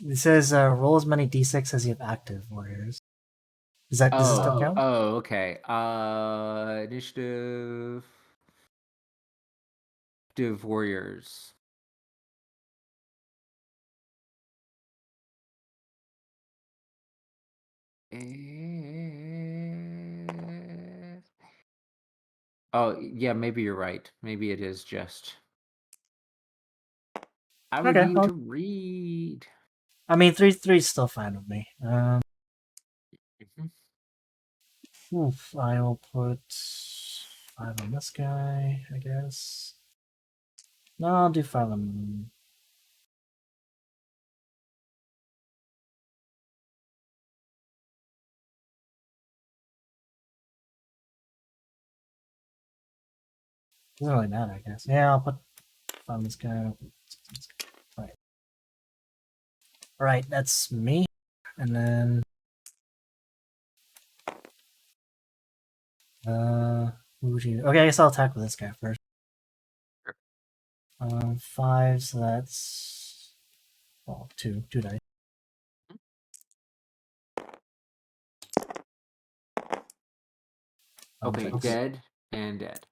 It says roll as many d6 as you have active warriors. Does it still count?
Oh, okay. Initiative warriors. Oh, yeah, maybe you're right. Maybe it is just. I would
Okay.
need to read.
I mean, three's still fine with me.
Mhm.
Oof, I will put 5 on this guy, I guess. No, I'll do 5 on. Doesn't really matter, I guess. Yeah, I'll put 5 on this guy. Right. Alright, that's me. And then. Who would you. Okay, I guess I'll attack with this guy first. 5, so that's. Well, 2 dice.
Okay, dead and dead.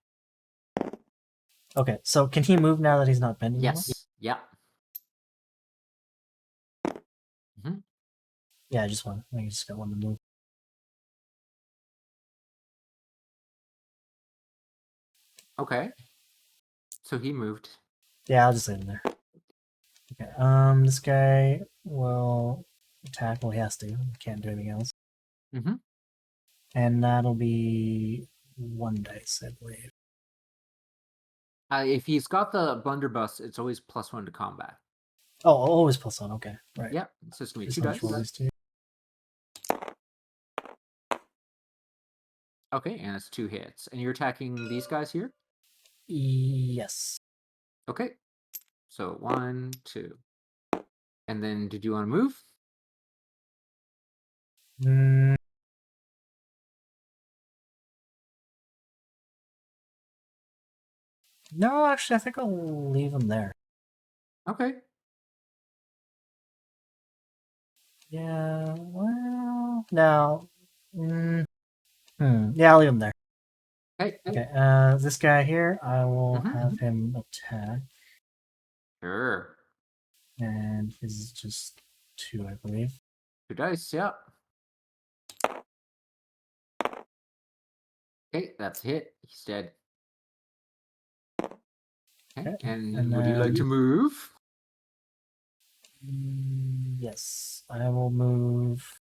Okay, so can he move now that he's not bending anymore?
Yes. Yeah. Mhm.
Yeah, I just one. I just got one to move.
Okay. So he moved.
Yeah, I'll just leave him there. Okay, this guy will attack. Well, he has to. He can't do anything else.
Mm-hmm.
And that'll be 1 dice, I believe.
If he's got the blunderbuss, it's always +1 to combat.
Oh, always +1. Okay, right.
Yeah, so it's gonna be
Just
2
how much
dice.
roll these 2.
Okay, and it's 2 hits. And you're attacking these guys here?
Yes.
Okay. So 1, 2. And then did you want to move?
Mm, no, actually, I think I'll leave him there.
Okay.
Yeah, well, no. Yeah, I'll leave him there.
Hey.
Okay, this guy here, I will
Mm-hmm.
have him attack,
Sure.
and his is just 2, I believe.
2 dice. Yeah. Okay, that's a hit. He's dead. Okay,
Okay,
and
and
would you like to
then
move?
yes, I will move.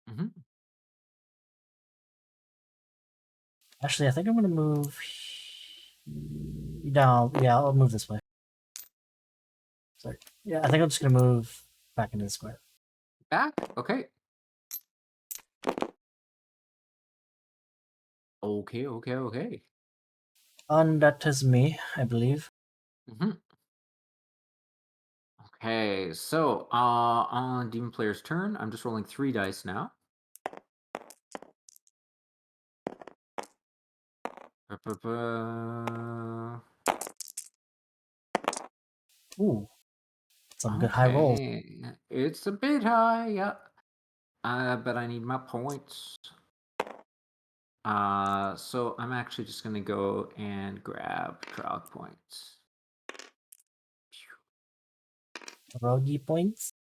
Mm-hmm.
Actually, I think I'm gonna move. No, yeah, I'll move this way. Sorry. Yeah, I think I'm just gonna move back into the square.
Back. Okay. Okay. Okay. Okay.
And that is me, I believe.
Mm-hmm. Okay. So, on demon player's turn, I'm just rolling 3 dice now. Ba-ba-ba.
Ooh, some good high rolls.
Okay, it's a bit high, yeah. But I need my points. So I'm actually just gonna go and grab trial points.
Rogi points.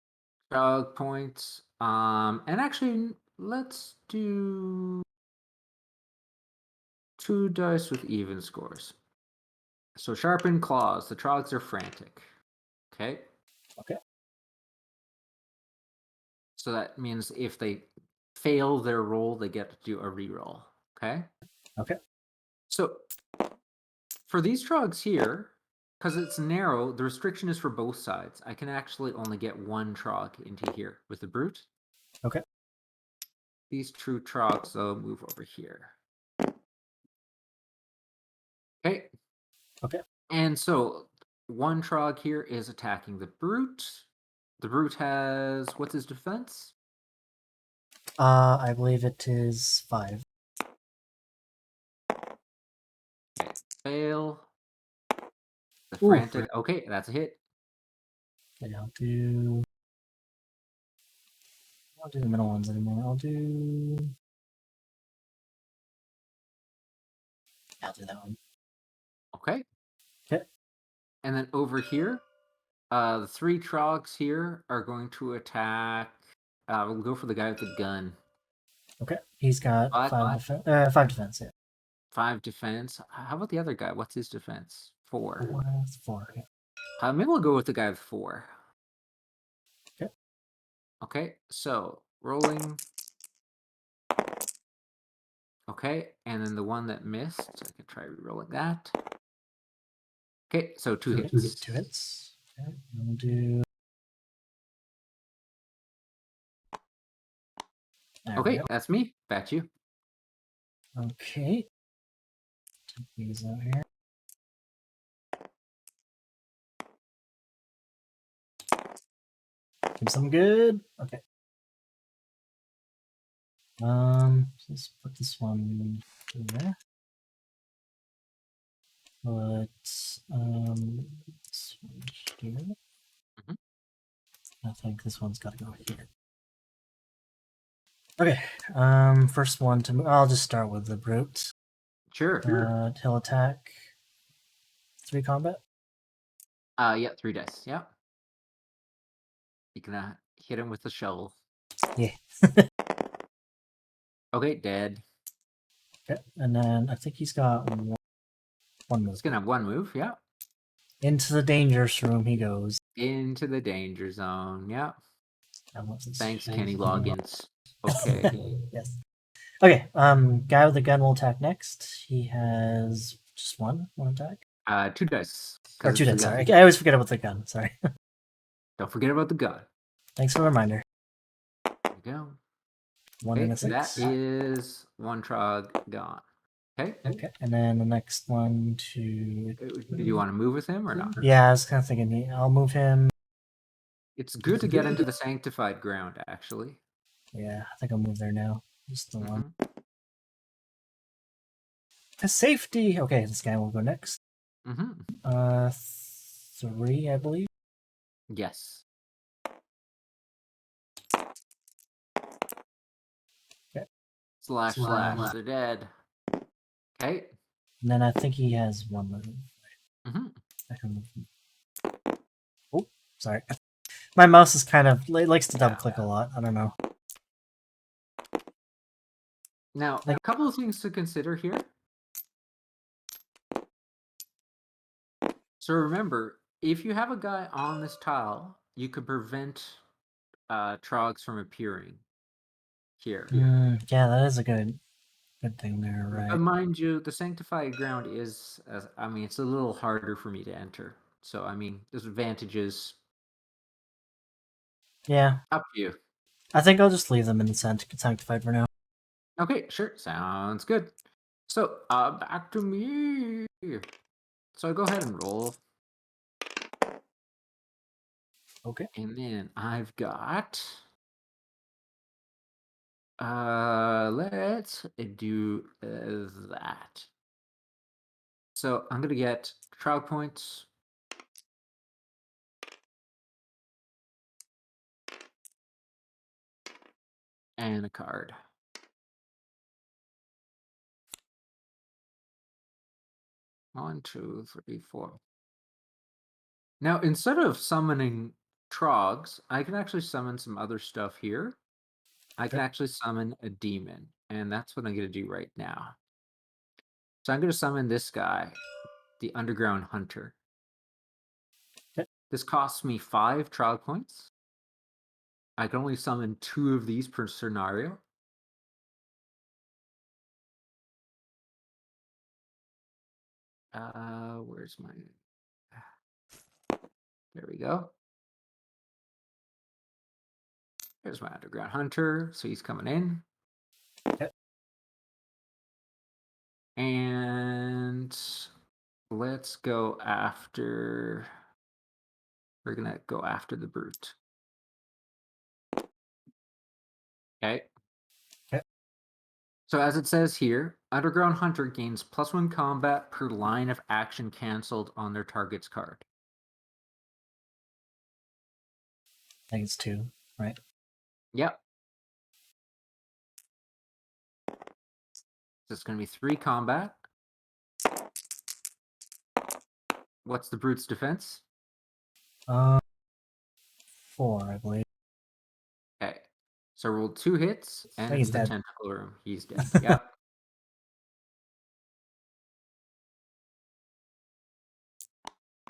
Trial points. And actually, let's do 2 dice with even scores. So sharpened claws. The trogs are frantic. Okay.
Okay.
So that means if they fail their roll, they get to do a reroll. Okay.
Okay.
So for these trogs here, because it's narrow, the restriction is for both sides. I can actually only get 1 trog into here with the brute.
Okay.
These true trogs, though, move over here. Okay.
Okay.
And so 1 trog here is attacking the brute. The brute has, what's his defense?
I believe it is 5.
Okay. Fail. The
Ooh.
frantic. Okay, that's a hit.
Okay, I'll do the middle ones anymore. I'll do that one.
Okay.
Okay.
And then over here, the 3 trogs here are going to attack. We'll go for the guy with the gun.
Okay. He's got
Five,
5 defense. Yeah.
5 defense. How about the other guy? What's his defense? 4.
4. Yeah.
Maybe we'll go with the guy with 4.
Okay.
Okay, so rolling. Okay, and then the one that missed, I can try re-rolling that. Okay, so 2 hits.
2 hits. Okay. We'll do. There we
Okay,
go.
that's me. Back to you.
Okay. Take these out here. Give some good. Okay. Let's put this one there. Put this one here.
Mhm.
I think this one's got to go here. Okay. First one to. I'll just start with the brute.
Sure.
He'll attack 3 combat.
Yeah, 3 dice. Yeah. You can hit him with the shovel.
Yeah.
Okay, dead.
Okay. And then I think he's got one move.
He's gonna have 1 move. Yeah.
Into the dangerous room he goes.
Into the danger zone. Yeah. Thanks, Kenny
Kenny.
Loggins. Okay.
Yes. Okay. Guy with the gun will attack next. He has just one attack.
2 dice.
Or
Because
2
it's the
dice,
gun.
sorry. I always forget about the gun. Sorry.
Don't forget about the gun.
Thanks for the reminder.
There you go.
1 and
Okay,
a 6.
that is 1 trog gone. Okay.
Okay. And then the next one to.
Did you want to move with him or not?
Yeah, I was kind of thinking I'll move him.
It's good to get into the sanctified ground, actually.
Yeah, I think I'll move there now. Just the one.
Mm-hmm.
To safety. Okay, this guy will go next.
Mm-hmm.
3, I believe.
Yes.
Okay.
Slash slash. They're dead. Okay.
And then I think he has one move.
Hmm.
I can move. Oh, sorry. My mouse is kind of it likes to double click a lot. I don't know.
Now,
Like,
a couple of things to consider here. So remember, if you have a guy on this tile, you could prevent trogs from appearing here.
yeah, that is a good thing there, right?
But mind you, the sanctified ground is, I mean, it's a little harder for me to enter. So, I mean, there's advantages.
Yeah,
Up to you.
I think I'll just leave them in the sanctified for now.
Okay, sure. Sounds good. So, back to me. So I go ahead and roll.
Okay.
And then I've got let's do that. So I'm gonna get trial points and a card. One, two, three, four. Now instead of summoning trogs, I can actually summon some other stuff here. I can
Okay.
actually summon a demon, and that's what I'm gonna do right now. So I'm gonna summon this guy, the Underground Hunter.
Okay.
This costs me 5 trial points. I can only summon 2 of these per scenario. Where's my... There we go. There's my Underground Hunter. So he's coming in.
Okay.
And let's go after... We're going to go after the brute. Okay.
Okay.
So as it says here, Underground Hunter gains +1 combat per line of action canceled on their target's card.
I think it's 2, right?
Yep. So it's going to be 3 combat. What's the brute's defense?
Uh, 4, I believe.
Okay. So I rolled 2 hits
I
and
think he's
into the
dead.
tentacle room. He's dead. Yep.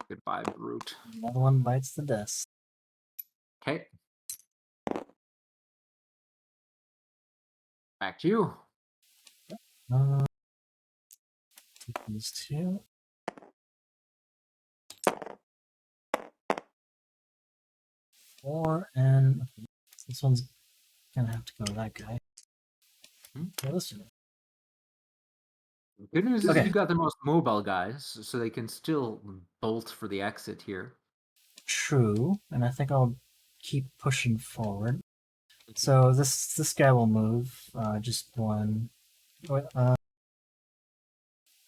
Goodbye, brute.
Another one bites the dust.
Okay. Back to you.
Uh, these 2. 4, and this one's gonna have to go to that guy.
Hmm?
Go this one.
Good news is
Okay.
you got the most mobile guys, so they can still bolt for the exit here.
True, and I think I'll keep pushing forward.
Mhm.
So this guy will move. Just one.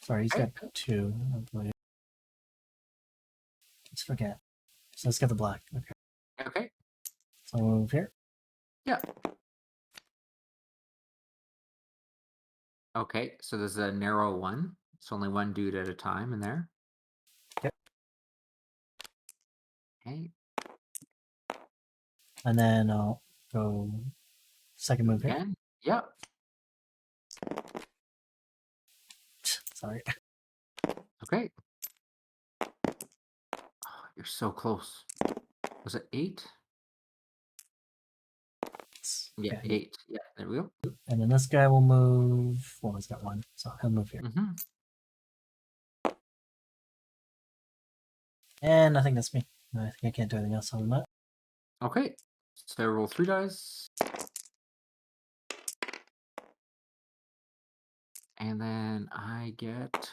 Sorry, he's got
Okay.
2. I believe. Let's forget. So let's get the black. Okay.
Okay.
So I'll move here.
Yeah. Okay. So there's a narrow one. It's only one dude at a time in there.
Yep.
Okay.
And then I'll go second move here.
Again. Yep.
Sorry.
Okay. Oh, you're so close. Was it 8? Yeah,
Okay.
8. Yeah, there we go.
And then this guy will move. Well, he's got 1, so he'll move here.
Mm-hmm.
And I think that's me. I think I can't do anything else on that.
Okay. So I roll 3 dice. And then I get...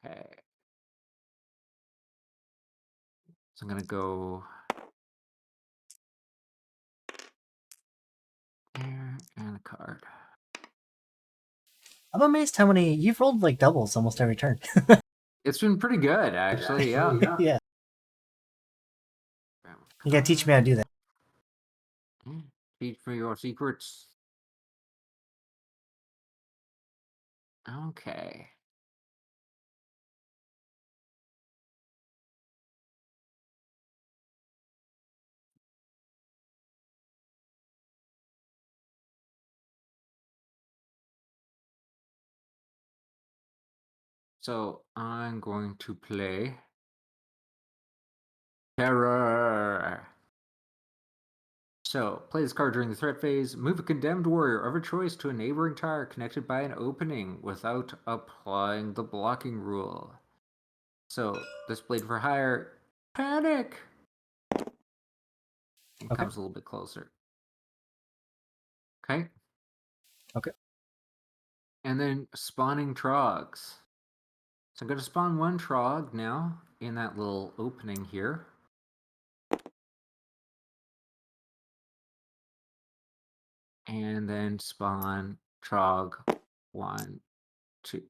Okay. So I'm going to go there and a card.
I'm amazed how many you've rolled like doubles almost every turn.
It's been pretty good, actually. Yeah.
Yeah, you gotta teach me how to do that.
Teach me your secrets. Okay. So I'm going to play Terror. So, play this card during the threat phase. Move a condemned warrior of a choice to a neighboring tower connected by an opening without applying the blocking rule. So, this blade for hire. Panic! It
Okay.
comes a little bit closer. Okay.
Okay.
And then spawning trogs. So I'm going to spawn one trog now in that little opening here. And then spawn trog 1, 2.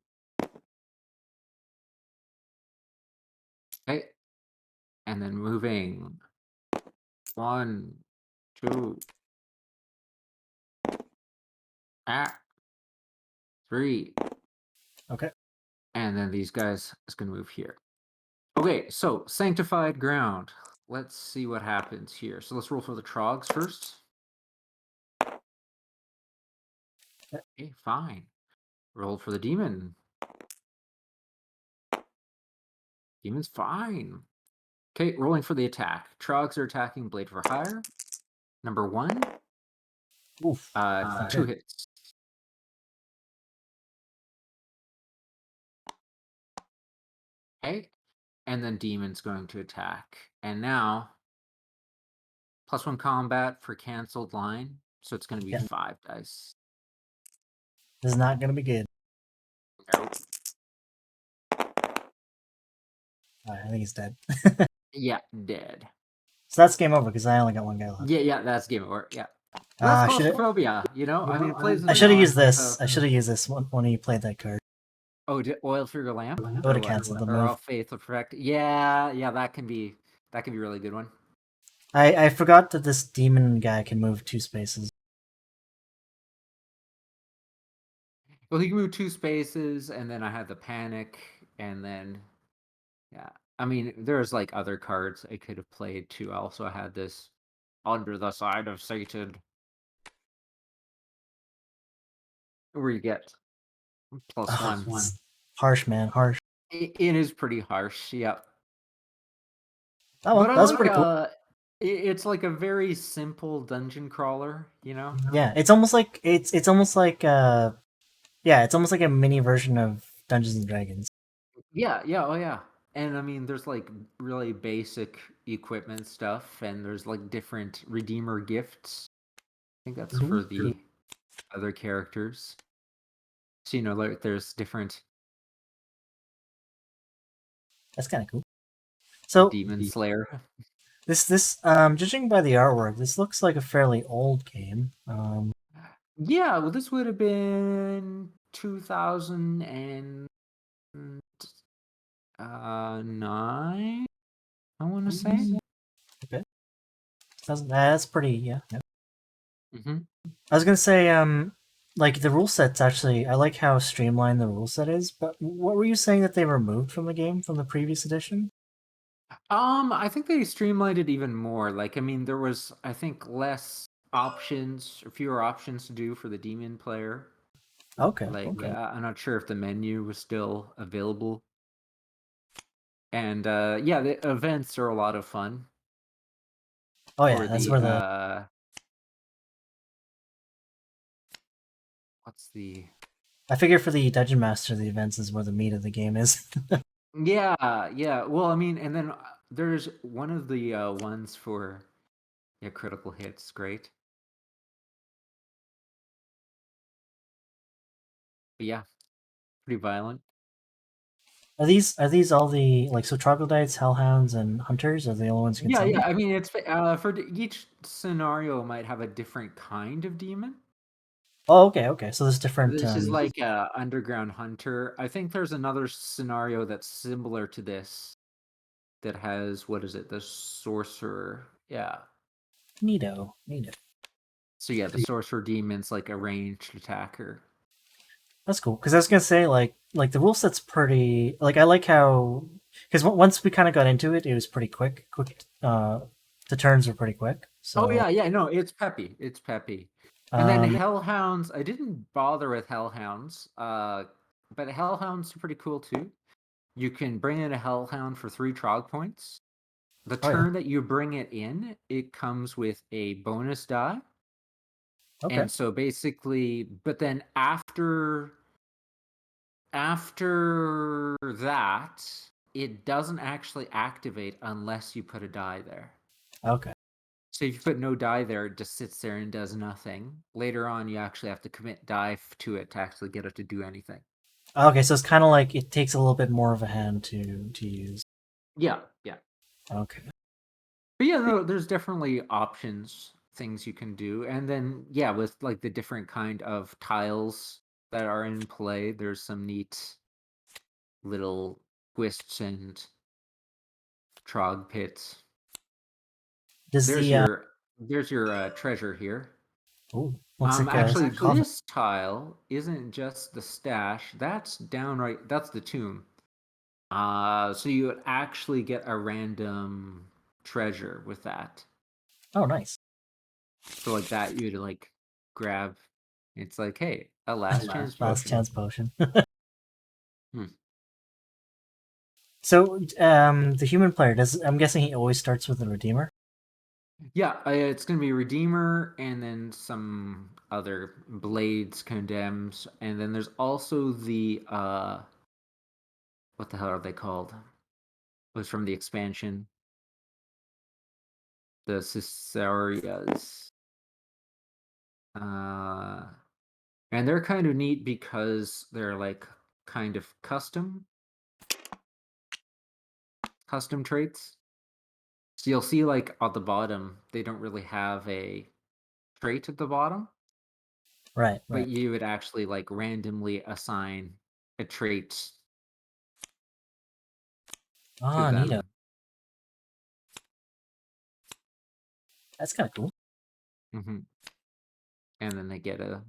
Okay. And then moving 1, 2, 3.
Okay.
And then these guys is going to move here. Okay, so sanctified ground. Let's see what happens here. So let's roll for the trogs first. Okay, fine. Roll for the demon. Demon's fine. Okay, rolling for the attack. Trogs are attacking blade for hire. Number 1.
Oof.
2 hits. Okay, and then demon's going to attack. And now +1 combat for canceled line. So it's going to be 5 dice.
This is not gonna be good.
Nope.
I think he's dead.
Yeah, dead.
So that's game over because I only got one guy left.
Yeah, that's game over. Yeah. That's claustrophobia, you know? I mean, it plays
I should have used this.
so...
I should have used this when he played that card.
Oh, oil for your lamp?
It would have canceled the move.
All faith will perfect. Yeah, that can be a really good one.
I forgot that this demon guy can move 2 spaces.
Well, he can move 2 spaces, and then I had the panic, and then yeah. I mean, there's like other cards I could have played too. I also had this Under the Side of Satan, where you get +1.
Harsh, man, harsh.
It is pretty harsh, yeah.
Oh well,
But I
that's
like
pretty cool.
it's like a very simple dungeon crawler, you know?
Yeah, it's almost like it's almost like yeah, it's almost like a mini version of Dungeons and Dragons.
Yeah, oh yeah. And I mean, there's like really basic equipment stuff, and there's like different redeemer gifts. I think that's for the other characters. So, you know, like there's different
That's kind of cool. So
Demon Slayer.
this judging by the artwork, this looks like a fairly old game.
Yeah, well, this would have been 2009, I want to say.
Okay. That's pretty, yeah.
Mm-hmm.
I was gonna say, like the rule set's actually, I like how streamlined the rule set is. But what were you saying that they removed from the game from the previous edition?
I think they streamlined it even more. Like, I mean, there was, I think, less options or fewer options to do for the demon player.
Okay.
Like,
Okay.
I'm not sure if the menu was still available. And yeah, the events are a lot of fun.
Oh yeah, that's where the
what's the?
I figure for the Dungeon Master, the events is where the meat of the game is.
Yeah. Well, I mean, and then there's one of the ones for critical hits. Great. But yeah, pretty violent.
Are these all the like so troglodytes, hellhounds, and hunters are the only ones you can summon?
Yeah. I mean, it's for each scenario might have a different kind of demon.
Oh, okay, okay. So there's different.
This is like a underground hunter. I think there's another scenario that's similar to this that has what is it? The sorcerer. Yeah.
Neato, neato.
So yeah, the sorcerer demon's like a ranged attacker.
That's cool. Because I was gonna say like the rule set's pretty. Like I like how because once we kind of got into it, it was pretty quick. Quick. The turns were pretty quick.
Oh
So
yeah, yeah, no, it's peppy. It's peppy. And then
um,
hellhounds, I didn't bother with hellhounds. But hellhounds are pretty cool too. You can bring in a hellhound for 3 trog points. The
oh yeah,
turn that you bring it in, it comes with a bonus die.
okay,
And so basically, but then after that, it doesn't actually activate unless you put a die there.
okay.
So if you put no die there, it just sits there and does nothing. Later on, you actually have to commit die to it to actually get it to do anything.
Okay, so it's kind of like it takes a little bit more of a hand to use.
Yeah, yeah.
Okay.
But yeah, no, there's definitely options, things you can do. And then, yeah, with like the different kind of tiles that are in play, there's some neat little twists and trog pits.
Does
There's
the
your treasure here.
oh looks like a
Actually,
convent.
this tile isn't just the stash. That's downright. That's the tomb. So you would actually get a random treasure with that.
Oh, nice.
So like that, you'd like grab. It's like, hey, a last chance
Last
potion.
chance potion.
Hmm.
So the human player does. I'm guessing he always starts with a redeemer.
Yeah, it's gonna be Redeemer, and then some other Blades Condemns, and then there's also the what the hell are they called? It was from the expansion, the Caesarias. Uh, and they're kind of neat because they're like kind of custom traits. So you'll see like at the bottom, they don't really have a trait at the bottom,
Right,
but
right.
you would actually like randomly assign a trait to
Ah, neato.
them.
That's kind of cool.
Hmm. And then they get a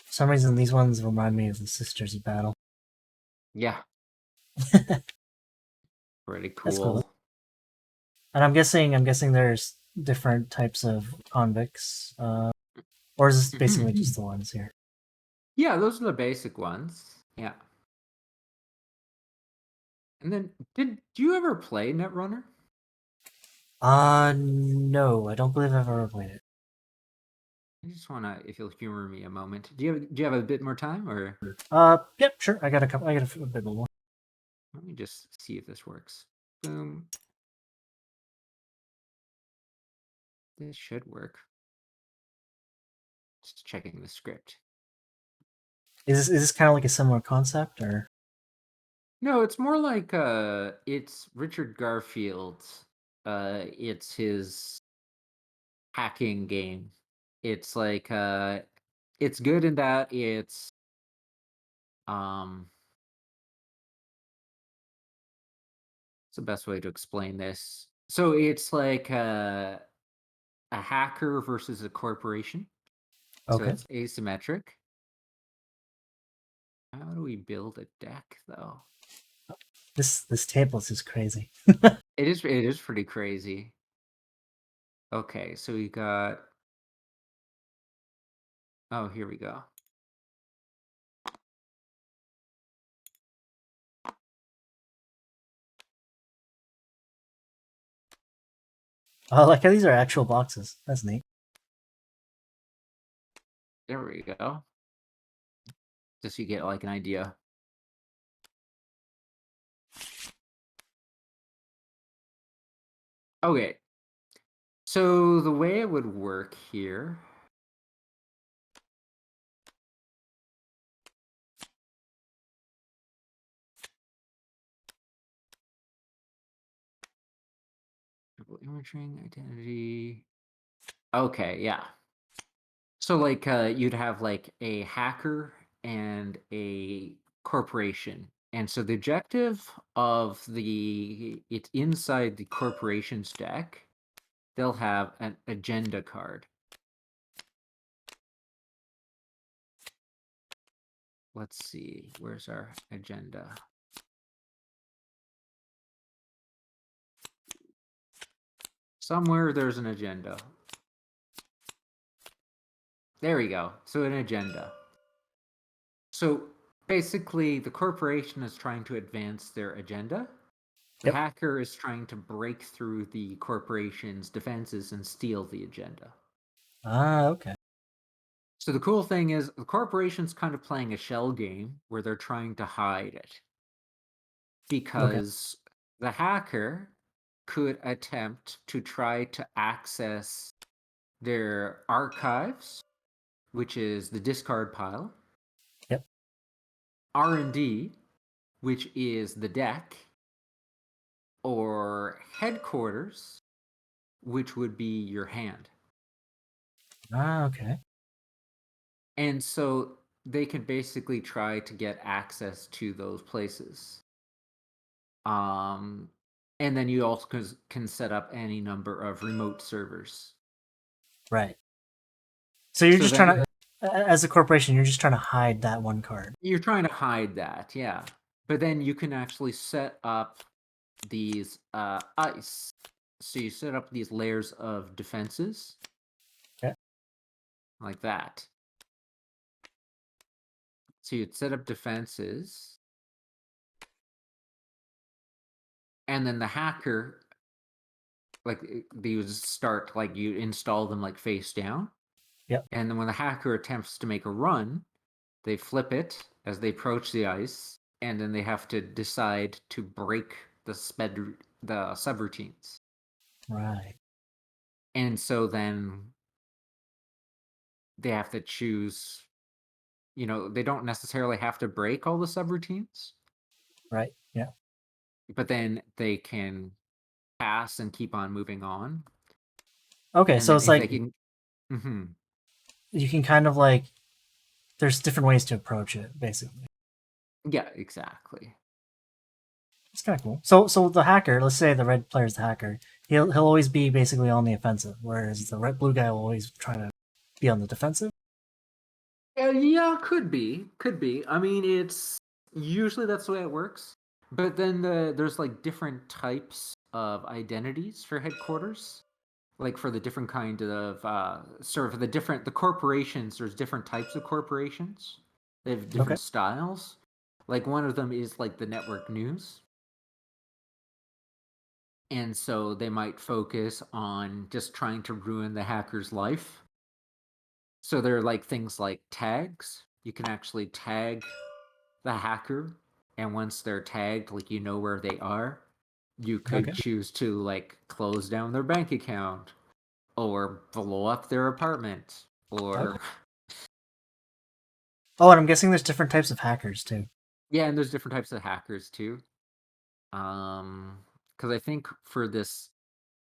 For some reason, these ones remind me of the Sisters of Battle.
yeah, pretty
That's cool.
cool.
And I'm guessing there's different types of convicts, or is this
Hmm.
basically just the ones here?
Yeah, those are the basic ones. Yeah. And then did you ever play Netrunner?
No, I don't believe I've ever played it.
I just wanna, if you'll humor me a moment. Do you have a bit more time, or
Yep, sure. I got a couple. I got a bit more.
let me just see if this works. Boom. This should work. Just checking the script.
Is this kind of like a similar concept, or
No, it's more like it's Richard Garfield. It's his hacking game. It's like it's good in that um it's the best way to explain this. So it's like a hacker versus a corporation. So
okay?
it's asymmetric. How do we build a deck though?
This table is just crazy.
It is pretty crazy. Okay, so we got oh, here we go.
Oh, like how these are actual boxes. That's neat.
There we go. Just so you get like an idea. Okay. So the way it would work here imaging identity. Okay, yeah. So like you'd have like a hacker and a corporation. And so the objective of the it's inside the corporation's deck, they'll have an agenda card. Let's see, where's our agenda? Somewhere there's an agenda. There we go. So an agenda. So basically the corporation is trying to advance their agenda. The
Yep.
hacker is trying to break through the corporation's defenses and steal the agenda.
Ah, okay.
So the cool thing is the corporation's kind of playing a shell game where they're trying to hide it
Okay.
because the hacker could attempt to try to access their archives, which is the discard pile,
Yep.
R&D, which is the deck, or headquarters, which would be your hand.
Ah, okay.
And so they can basically try to get access to those places. Um, and then you also can set up any number of remote servers.
Right. So you're
So
just
then
trying to, as a corporation, you're just trying to hide that one card.
you're trying to hide that, yeah. But then you can actually set up these ice. So you set up these layers of defenses
Okay.
like that. So you'd set up defenses, and then the hacker, like they would start like you install them like face down,
Yep.
and then when the hacker attempts to make a run, they flip it as they approach the ice, and then they have to decide to break the subroutines.
Right.
And so then they have to choose, they don't necessarily have to break all the subroutines,
Right. Yeah.
but then they can pass and keep on moving on.
Okay.
And
So
then
it's
if they
like
can, mhm.
you can kind of like there's different ways to approach it, basically.
Yeah, exactly.
It's kind of cool. So the hacker, let's say the red player's the hacker, he'll always be basically on the offensive, whereas the red blue guy will always try to be on the defensive.
Yeah, could be. I mean, it's usually that's the way it works. But then there's like different types of identities for headquarters. Like for the different kind of sort of the corporations. There's different types of corporations. They have
Okay.
different styles. Like one of them is like the network news, and so they might focus on just trying to ruin the hacker's life. So there are like things like tags. You can actually tag the hacker, and once they're tagged, like you know where they are, you could
Okay.
choose to like close down their bank account or blow up their apartment
Okay.
or
Oh, and I'm guessing there's different types of hackers too.
yeah, and there's different types of hackers too. Because I think for this,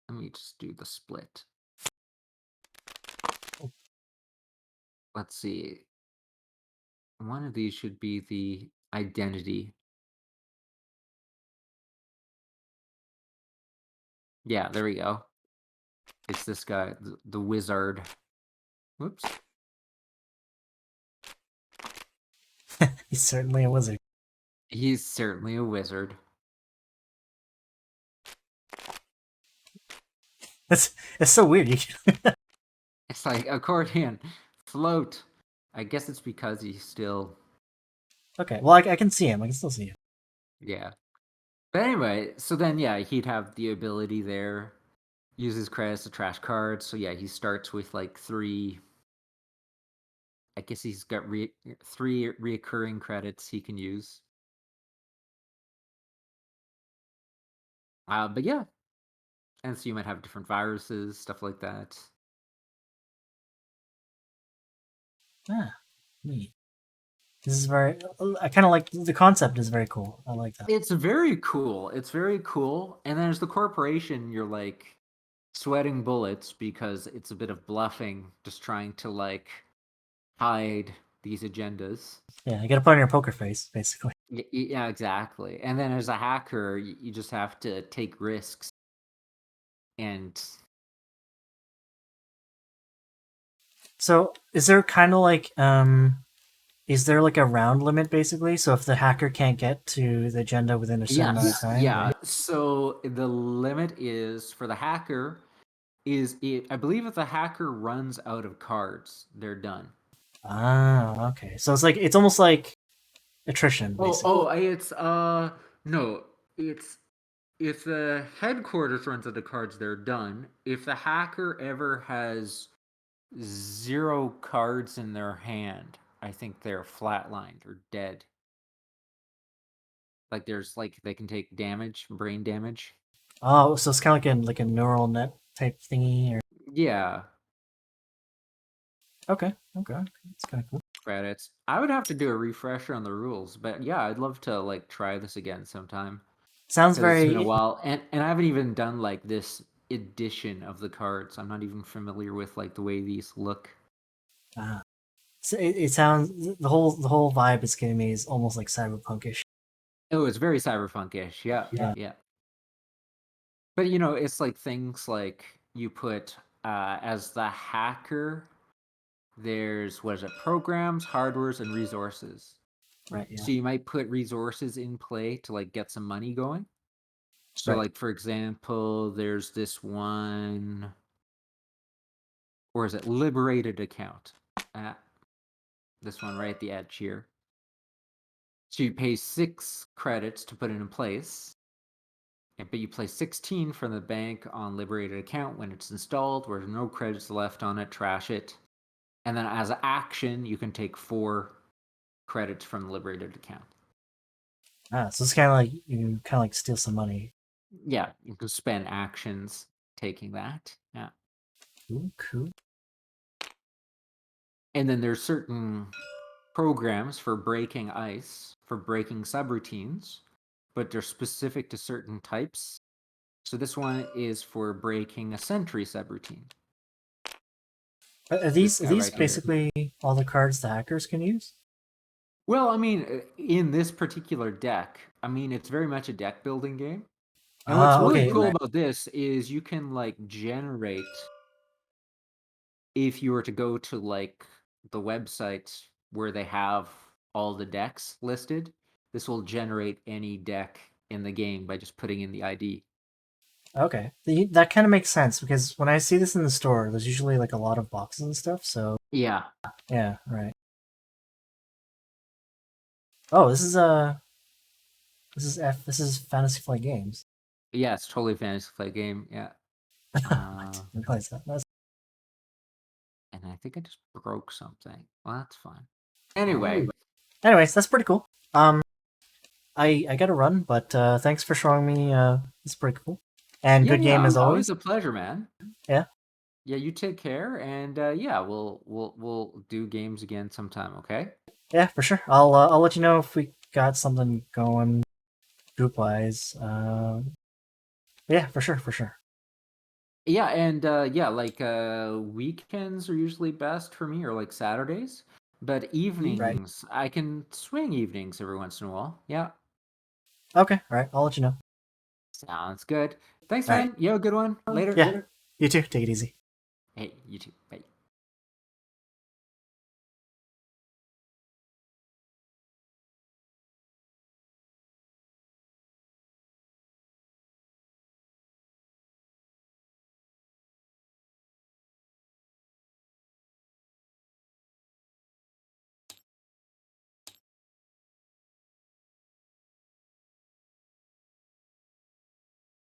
let me just do the split. Let's see. One of these should be the identity. Yeah, there we go. It's this guy, the wizard. Whoops.
He's certainly a wizard.
He's certainly a wizard.
It's so weird. You can,
It's like accordion, float. I guess it's because he's still,
okay. Well, I can see him. I can still see him.
yeah. But anyway, so then yeah, he'd have the ability there, use his credits to trash cards. So yeah, he starts with like three. I guess he's got three reoccurring credits he can use. But yeah, and so you might have different viruses, stuff like that.
Ah, neat. This is very. I kind of like the concept. Is very cool. I like that.
It's very cool. It's very cool. And then there's the corporation. You're like, sweating bullets because it's a bit of bluffing, just trying to like hide these agendas.
Yeah, you got to put on your poker face, basically.
Yeah, exactly. And then as a hacker, you just have to take risks and
So, is there kind of like is there like a round limit basically? So if the hacker can't get to the agenda within a certain amount of
yes,
time,
yeah. So the limit is for the hacker is it, I believe if the hacker runs out of cards, they're done.
Ah, okay. So it's like it's almost like attrition, basically.
It's no, it's if the headquarters runs out of cards, they're done. If the hacker ever has 0 cards in their hand, I think they're flatlined or dead. Like there's like they can take damage, brain damage.
Oh, so it's kind of like a neural net type thingy, or
Yeah,
okay, okay, it's kind of cool.
credits. I would have to do a refresher on the rules, but yeah, I'd love to like try this again sometime
Sounds
because it's been a
very
while, and I haven't even done like this edition of the cards. I'm not even familiar with like the way these look.
uh, it sounds the whole vibe it's giving me is almost like cyberpunkish.
Oh, it's very cyberpunkish. Yeah,
Yeah,
yeah. But you know, it's like things like you put as the hacker. There's what is it? Programs, hardwares, and resources.
right. Yeah,
So you might put resources in play to like get some money going. So
right.
like for example, there's this one, or is it liberated account? Uh, this one right at the edge here. So you pay 6 credits to put it in place, but you play 16 from the bank on liberated account when it's installed, where no credits left on it, trash it. And then as an action, you can take 4 credits from the liberated account.
Ah, so it's kind of like you kind of like steal some money.
Yeah, you can spend actions taking that. Yeah.
Cool, cool.
And then there's certain programs for breaking ice, for breaking subroutines, but they're specific to certain types. So this one is for breaking a sentry subroutine.
Are
This
are
guy
these
right here.
basically all the cards the hackers can use?
Well, I mean, in this particular deck, I mean, it's very much a deck building game. And what's
Ah,
really
okay,
cool
right.
about this is you can like generate, if you were to go to like the website where they have all the decks listed, this will generate any deck in the game by just putting in the ID.
Okay, that kind of makes sense because when I see this in the store, there's usually like a lot of boxes and stuff. So
Yeah.
yeah, right. Oh, this is Fantasy Flight Games.
Yeah, it's totally a fantasy flight game. Yeah.
I
Uh,
didn't realize that. That's
and I think I just broke something. Well, that's fine. Anyway,
anyways, that's pretty cool. I gotta run, but thanks for showing me. It's pretty cool and
yeah,
good game
yeah,
as
always
always.
a pleasure, man.
Yeah,
Yeah, you take care, and yeah, we'll do games again sometime. Okay.
yeah, for sure. I'll let you know if we got something going group wise. Yeah, for sure, for sure.
Yeah, and yeah, like weekends are usually best for me, or like Saturdays. But
Right.
evenings, I can swing evenings every once in a while. Yeah,
Okay. All right. I'll let you know.
sounds good. Thanks,
All right.
man. You have a good one. Later.
Yeah. You too. Take it easy.
Hey, you too. Bye.